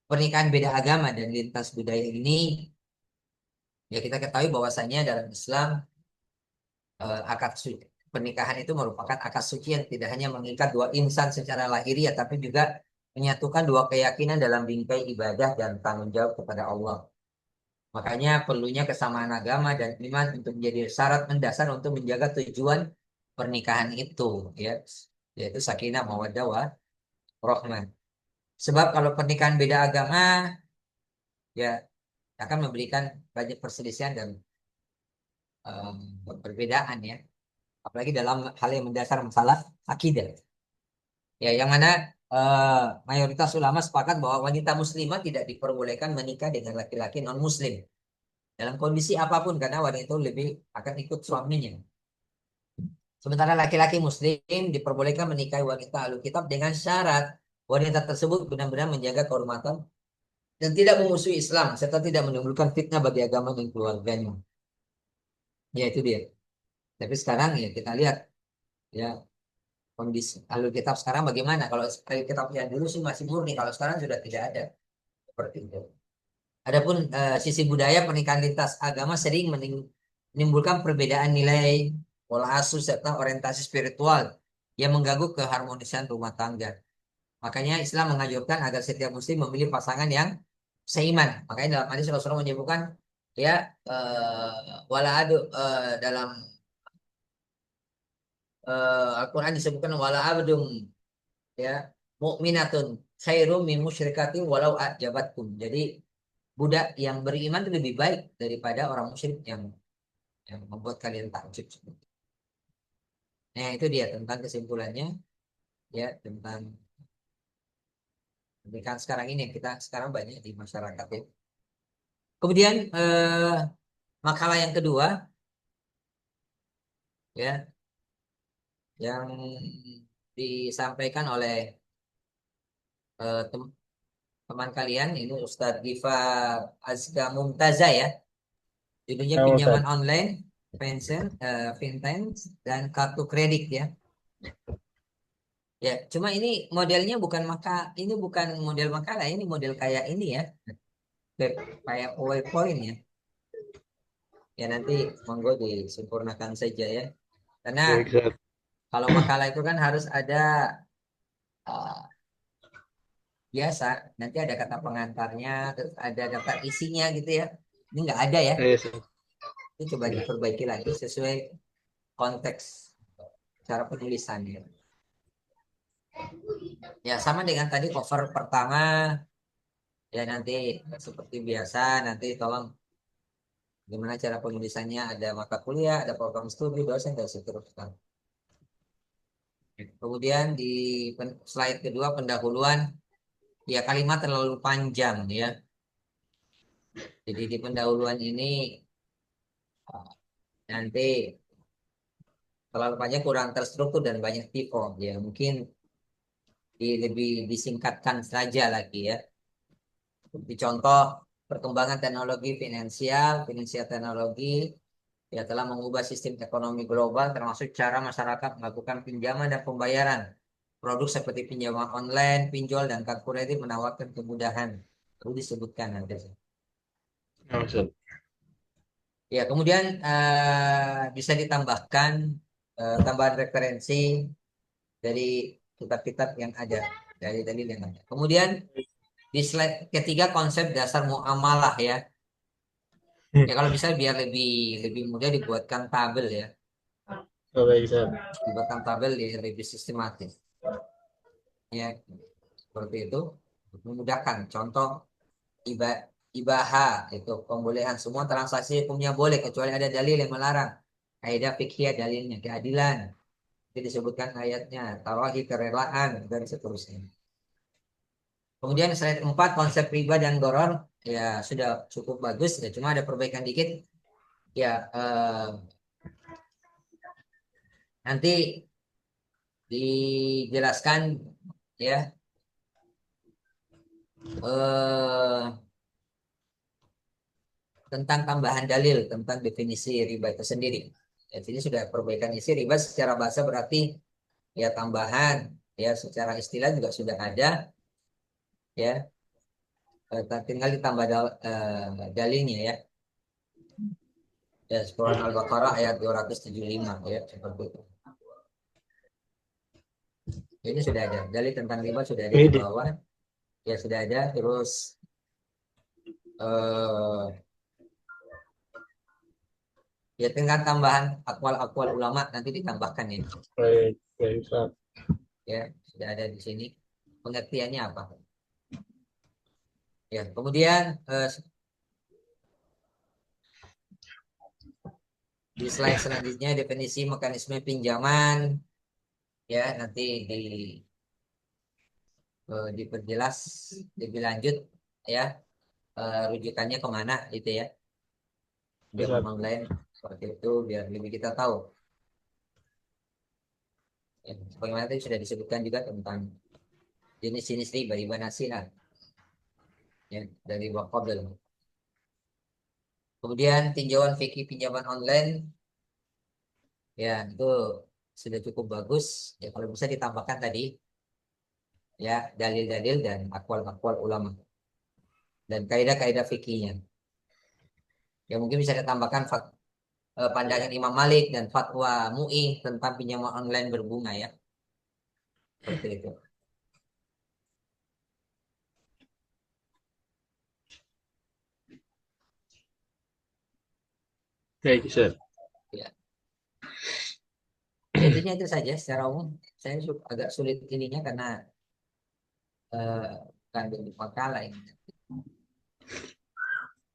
[SPEAKER 2] pernikahan beda agama dan lintas budaya ini, ya kita ketahui bahwasannya dalam Islam akad suci pernikahan itu merupakan akad suci yang tidak hanya mengikat dua insan secara lahiriah, tapi juga menyatukan dua keyakinan dalam bingkai ibadah dan tanggung jawab kepada Allah. Makanya perlunya kesamaan agama dan iman untuk menjadi syarat mendasar untuk menjaga tujuan pernikahan itu, ya, yaitu sakinah mawaddah warahmah. Sebab kalau pernikahan beda agama, ya akan memberikan banyak perselisihan dan perbedaan ya, apalagi dalam hal yang mendasar masalah akidah. Ya, yang mana mayoritas ulama sepakat bahwa wanita muslimah tidak diperbolehkan menikah dengan laki-laki non-muslim dalam kondisi apapun karena wanita itu lebih akan ikut suaminya. Sementara laki-laki muslim diperbolehkan menikahi wanita ahlu kitab dengan syarat wanita tersebut benar-benar menjaga kehormatan dan tidak memusuhi Islam serta tidak menimbulkan fitnah bagi agama dan keluarganya. Ya itu dia. Tapi sekarang ya kita lihat ya kondisi ahlu kitab sekarang bagaimana. Kalau ahlu kitab yang dulu sih masih murni, kalau sekarang sudah tidak ada seperti itu. Adapun sisi budaya pernikahan lintas agama sering menimbulkan perbedaan nilai, pola asuh serta orientasi spiritual yang mengganggu keharmonisan rumah tangga. Makanya Islam menganjurkan agar setiap muslim memilih pasangan yang seiman. Makanya dalam hadis Rasulullah menyebutkan ya wala adu dalam Al-Quran disebutkan wala abdum ya mukminatun khairum min musyrikatin walau ajabatkum. Jadi budak yang beriman itu lebih baik daripada orang musyrik yang membuat kalian takjub. Nah, itu dia tentang kesimpulannya ya tentang pernikahan sekarang ini yang kita sekarang banyak di masyarakat ya. Kemudian makalah yang kedua ya yang disampaikan oleh teman kalian ini Ustadz Giva Azka Mumtaza ya. Judulnya
[SPEAKER 1] Ya,
[SPEAKER 2] pinjaman
[SPEAKER 1] Ustaz.
[SPEAKER 2] online, pensiun, fintech dan kartu kredit ya. Ya, cuma ini modelnya bukan ini bukan model makalah, ini model kayak ini ya, kayak PowerPoint ya. Ya nanti monggo disempurnakan saja ya. Karena
[SPEAKER 4] Baik, Ustaz.
[SPEAKER 2] kalau makalah itu kan harus ada biasa, nanti ada kata pengantarnya, terus ada daftar isinya gitu ya. Ini nggak ada ya.
[SPEAKER 4] Iya, Ustaz.
[SPEAKER 2] Ini coba diperbaiki lagi sesuai konteks cara penulisannya. Ya sama dengan tadi cover pertama ya nanti seperti biasa nanti tolong gimana cara penulisannya ada mata kuliah ada program studi dosen dan seterusnya. Kemudian di slide kedua pendahuluan ya kalimat terlalu panjang ya. Jadi di pendahuluan ini nanti terlalu panjang kurang terstruktur dan banyak typo ya mungkin lebih disingkatkan saja lagi ya. Seperti contoh perkembangan teknologi finansial teknologi ya telah mengubah sistem ekonomi global termasuk cara masyarakat melakukan pinjaman dan pembayaran. Produk seperti pinjaman online, pinjol, dan kartu kredit menawarkan kemudahan. Perlu disebutkan nanti.
[SPEAKER 4] Ya, Ustaz.
[SPEAKER 2] Ya, kemudian bisa ditambahkan tambahan referensi dari kitab-kitab yang ada, dari dalil yang ada. Kemudian di slide ketiga konsep dasar muamalah ya. Ya kalau bisa biar lebih mudah dibuatkan tabel ya.
[SPEAKER 1] Oh, baik, Ustaz.
[SPEAKER 2] Dibuatkan tabel lebih sistematis. Ya, seperti itu untuk memudahkan. Contoh ibaha itu pembolehan semua transaksi hukumnya boleh kecuali ada dalil yang melarang. Kaidah fikih dalilnya keadilan. Itu disebutkan ayatnya, tarahi kerelaan dan seterusnya. Kemudian slide 4 konsep riba dan goror ya sudah cukup bagus ya, cuma ada perbaikan dikit ya, nanti dijelaskan ya, tentang tambahan dalil tentang definisi riba itu sendiri. Ya, jadi sudah perbaikan isi riba secara bahasa berarti ya tambahan, ya secara istilah juga sudah ada ya. Tinggal ditambah dalilnya ya. Ya, Quran Al-Baqarah ayat 275 ya, seperti itu. Ini sudah ada dalil tentang riba, sudah ada di bawah ya, sudah ada. Terus ya tinggal tambahan akwal-akwal ulama nanti ditambahkan ya.
[SPEAKER 4] Baik, baik, Ustaz.
[SPEAKER 2] Ya sudah ada di sini pengertiannya apa ya. Kemudian di slide selanjutnya definisi mekanisme pinjaman ya, nanti diperjelas lebih lanjut ya, rujukannya kemana itu ya, pinjaman online seperti itu biar lebih kita tahu ya. Bagaimana tadi sudah disebutkan juga tentang jenis-jenis riba nasihat ya dari Waqabel. Kemudian tinjauan fikih pinjaman online ya, itu sudah cukup bagus ya, kalau bisa ditambahkan tadi ya dalil-dalil dan akwal-akwal ulama dan kaidah-kaidah fikihnya ya. Mungkin bisa ditambahkan pandangan Imam Malik dan fatwa MUI tentang pinjaman online berbunga ya, seperti itu.
[SPEAKER 4] Baik, Ustaz.
[SPEAKER 2] Ya. Intinya itu saja secara umum. Saya agak sulit ininya karena bukan bentuk makalah ini.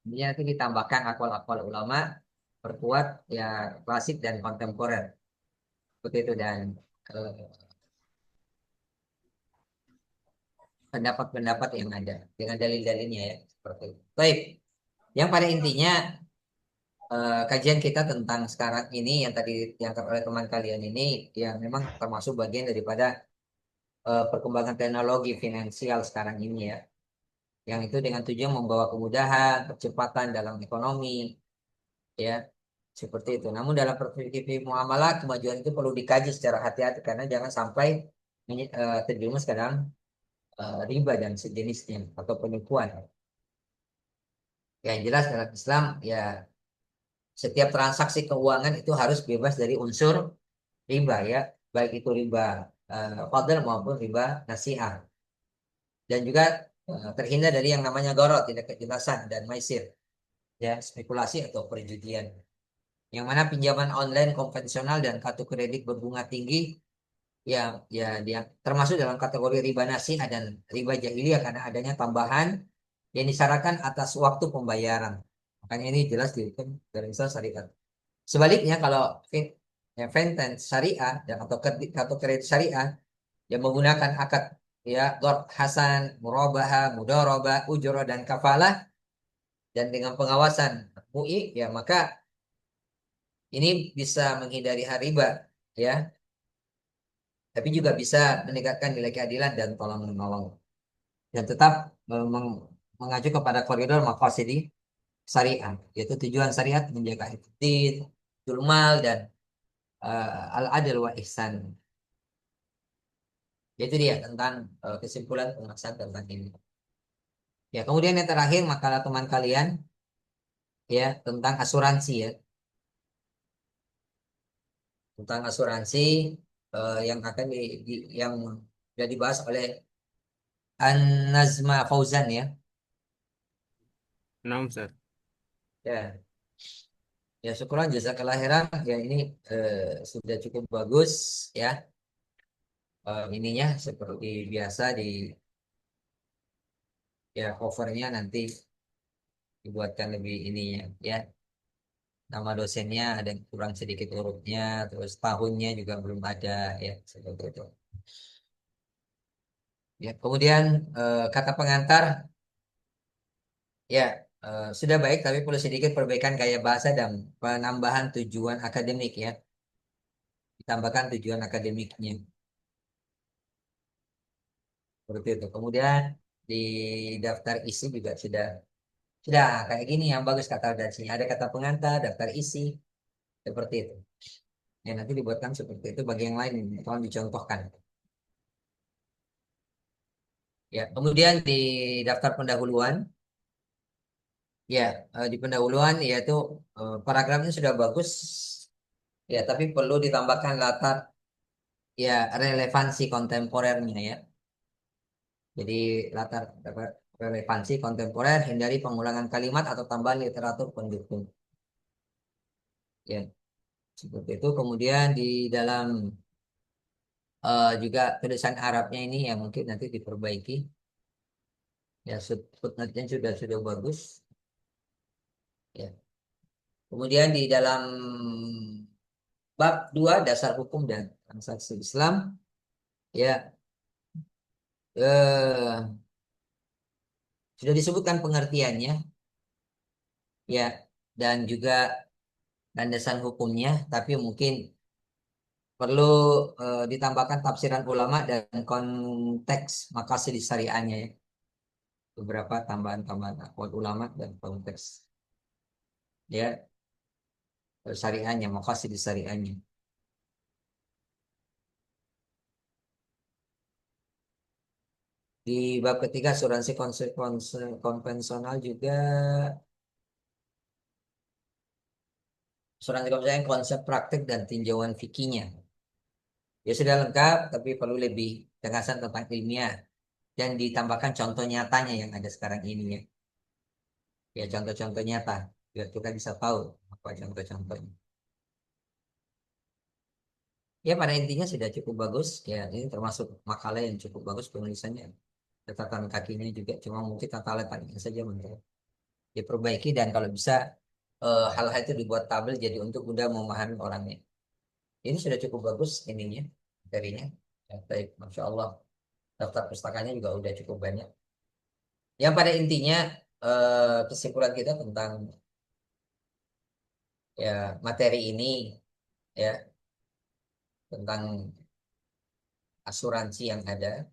[SPEAKER 2] Ini nanti ditambahkan akwal-akwal ulama, perkuat ya klasik dan kontemporer seperti itu, dan pendapat-pendapat yang ada dengan dalil-dalilnya ya, seperti itu. Baik, yang pada intinya kajian kita tentang sekarang ini yang tadi diangkat oleh teman kalian ini ya memang termasuk bagian daripada perkembangan teknologi finansial sekarang ini ya, yang itu dengan tujuan membawa kemudahan, percepatan dalam ekonomi ya, seperti itu. Namun dalam perspektif muamalah, kemajuan itu perlu dikaji secara hati-hati karena jangan sampai terjerumus ke dalam riba dan sejenisnya atau penipuan. Yang jelas dalam Islam ya setiap transaksi keuangan itu harus bebas dari unsur riba ya, baik itu riba fadl maupun riba nasi'ah, dan juga terhindar dari yang namanya gorot, tidak kejelasan, dan maisir ya, spekulasi atau perjudian. Yang mana pinjaman online konvensional dan kartu kredit berbunga tinggi ya dia termasuk dalam kategori riba nasi'ah dan riba jahiliyah karena adanya tambahan yang disyaratkan atas waktu pembayaran. Makanya ini jelas dihukum dari Islam syariat. Sebaliknya kalau finance syariah dan atau kartu kredit syariah yang menggunakan akad ya qard hasan, murabaha, mudharabah, ujrah dan kafalah dan dengan pengawasan MUI ya, maka ini bisa menghindari riba ya, tapi juga bisa meningkatkan nilai keadilan dan tolong menolong dan tetap mengacu kepada koridor maqasidi syariah, yaitu tujuan syariat menjaga hifdzin, julmal dan al-adl wa ihsan. Itu dia tentang kesimpulan pembahasan tentang ini. Ya, kemudian yang terakhir makalah teman kalian ya tentang asuransi ya. Tentang asuransi yang akan yang sudah dibahas oleh An-Nazma Fauzan ya.
[SPEAKER 6] Nah, Ustaz.
[SPEAKER 2] Ya. Ya, syukuran jazakallah khairan. Ya, ini sudah cukup bagus ya. Ininya seperti biasa di ya covernya nanti dibuatkan lebih ininya ya. nama dosennya ada yang kurang sedikit hurufnya, terus tahunnya juga belum ada ya seperti itu. Ya, kemudian kata pengantar ya sudah baik tapi perlu sedikit perbaikan gaya bahasa dan penambahan tujuan akademik ya. Ditambahkan tujuan akademiknya. Seperti itu. Kemudian di daftar isi juga sudah kayak gini yang bagus kata dari sini. Ada kata pengantar, daftar isi seperti itu. Ya nanti dibuatkan seperti itu bagi yang lain tolong dicontohkan. Ya, kemudian di daftar pendahuluan ya di pendahuluan yaitu paragrafnya sudah bagus ya tapi perlu ditambahkan latar ya relevansi kontemporernya ya. Jadi latar relevansi kontemporer, hindari pengulangan kalimat atau tambahan literatur pendukung. Ya, seperti itu. Kemudian di dalam juga tulisan Arabnya ini yang mungkin nanti diperbaiki. Ya, footnote-nya sudah bagus. Ya. Kemudian di dalam bab 2 dasar hukum dan transaksi Islam, ya sudah disebutkan pengertiannya, ya dan juga landasan hukumnya, tapi mungkin perlu ditambahkan tafsiran ulama dan konteks maqasid syariahnya ya. Beberapa tambahan-tambahan akwal ulama dan konteks ya syariahnya, maqasid syariahnya. Di bab ketiga asuransi konvensional juga asuransi konvensional konsep praktik dan tinjauan fikihnya. Ya sudah lengkap tapi perlu lebih tegasan tentang ilmiah dan ditambahkan contoh nyatanya yang ada sekarang ini ya. Ya contoh-contoh nyata biar kita bisa tahu apa contoh-contohnya. Ya pada intinya sudah cukup bagus ya ini termasuk makalah yang cukup bagus penulisannya. Catatan kakinya juga cuma mungkin tata letaknya saja menurut diperbaiki dan kalau bisa hal-hal itu dibuat tabel jadi untuk mudah memahami orangnya. Ini sudah cukup bagus ininya materinya. Ya, baik, Masya Allah. Daftar pustakanya juga udah cukup banyak. Yang pada intinya kesimpulan kita tentang ya materi ini ya tentang asuransi yang ada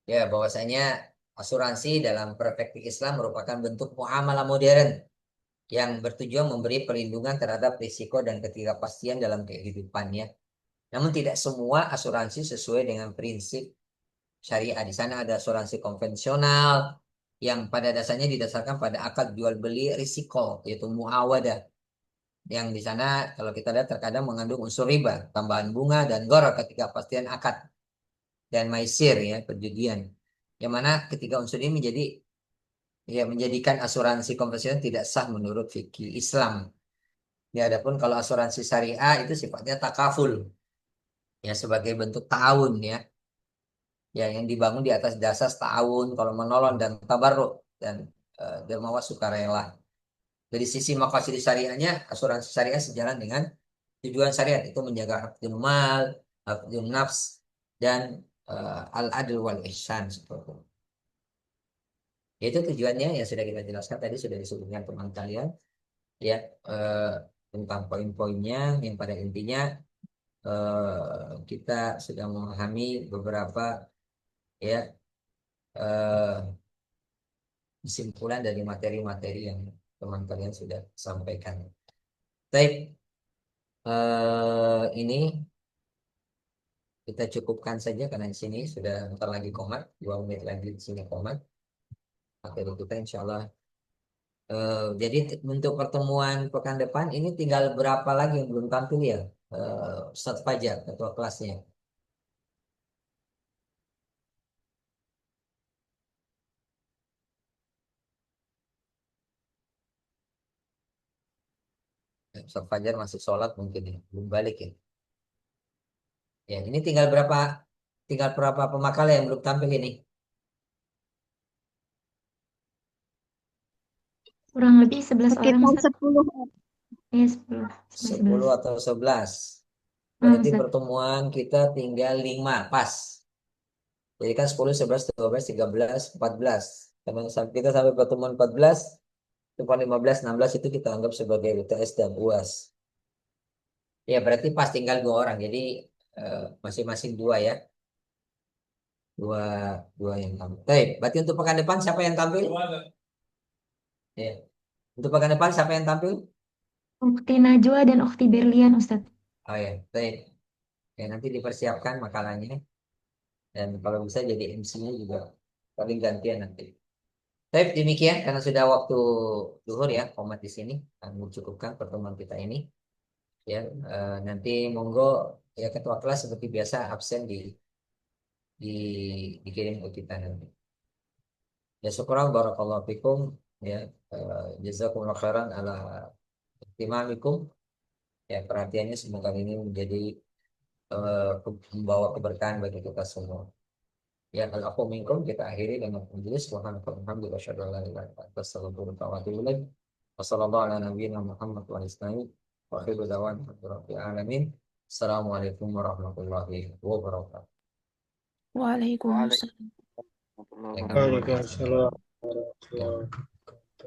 [SPEAKER 2] ya bahwasanya asuransi dalam perspektif Islam merupakan bentuk muamalah modern yang bertujuan memberi perlindungan terhadap risiko dan ketidakpastian dalam kehidupannya. Namun tidak semua asuransi sesuai dengan prinsip syariah. Di sana ada asuransi konvensional yang pada dasarnya didasarkan pada akad jual beli risiko yaitu muawadah. Yang di sana kalau kita lihat terkadang mengandung unsur riba, tambahan bunga dan gharar ketidakpastian akad dan maisir ya perjudian. Yang mana ketiga unsur ini menjadikan asuransi konvensional tidak sah menurut fikih Islam. Ya, adapun kalau asuransi syariah itu sifatnya takaful ya sebagai bentuk ta'awun ya. Ya yang dibangun di atas dasar ta'awun kalau menolong dan tabarruk dan dermawan sukarela. Dari sisi maqasid syariahnya asuransi syariah sejalan dengan tujuan syariat itu menjaga hakul mal, hakul nafs dan al-adl wal ihsan seperti itu. Itu tujuannya yang sudah kita jelaskan tadi sudah disebutkan teman kalian ya eh, tentang poin-poinnya yang pada intinya kita sudah memahami beberapa ya kesimpulan dari materi-materi yang teman kalian sudah sampaikan. Baik, ini kita cukupkan saja karena di sini sudah bentar lagi komat, 2 menit lagi di sini komat. Materi kita insya Allah. Jadi untuk pertemuan pekan depan ini tinggal berapa lagi yang belum tampil ya, Ustaz Fajar, ketua kelasnya. Ustaz Fajar masih sholat mungkin ya, belum balik ya. Ya, ini tinggal berapa pemakalah yang belum tampil ini?
[SPEAKER 3] Kurang lebih 11 orang
[SPEAKER 7] Sekitar
[SPEAKER 3] Ustaz.
[SPEAKER 7] 10.
[SPEAKER 3] Iya 10 sampai
[SPEAKER 2] 10
[SPEAKER 3] 11.
[SPEAKER 2] atau 11.
[SPEAKER 3] Hmm,
[SPEAKER 2] Berarti
[SPEAKER 3] Ustaz.
[SPEAKER 2] pertemuan kita tinggal 5 pas. Jadi kan 10, 11, 12, 13, 14. Karena kita sampai pertemuan 14, tempat 15, 16 itu kita anggap sebagai UTS dan UAS. Ya berarti pas tinggal 2 orang. Jadi masing-masing 2 ya. Dua yang tampil. Baik, berarti untuk pekan depan siapa yang tampil? Ya. Untuk pekan depan siapa yang tampil?
[SPEAKER 3] Ukhti Najwa dan Ukhti Berlian Ustaz.
[SPEAKER 2] Oh ya, baik. Ya, nanti dipersiapkan makalahnya. Dan kalau bisa jadi MC-nya juga paling gantian nanti. Baik, demikian karena sudah waktu zuhur ya, komat di sini akan mencukupkan pertemuan kita ini. Ya, nanti monggo ya ketua kelas seperti biasa absen di dikirim ke kita nanti. Ya syukur barakallahu fikum ya jazakumullah khairan ala ihtimamikum ya perhatiannya semoga ini menjadi membawa keberkahan bagi kita semua. Ya kalau aku minkum kita akhiri dengan majelis walhamdulillah asyhadu an la ilaha illa anta astaghfiruka wa atubu ilaik. Wassallallahu ala nabiyyina Muhammad wa alihi wa akhiru da'wana rabbil alamin. Assalamualaikum warahmatullahi wabarakatuh.
[SPEAKER 7] Waalaikumsalam.
[SPEAKER 1] Waalaikumsalam warahmatullahi wabarakatuh.
[SPEAKER 4] Waalaikumsalam warahmatullahi wabarakatuh.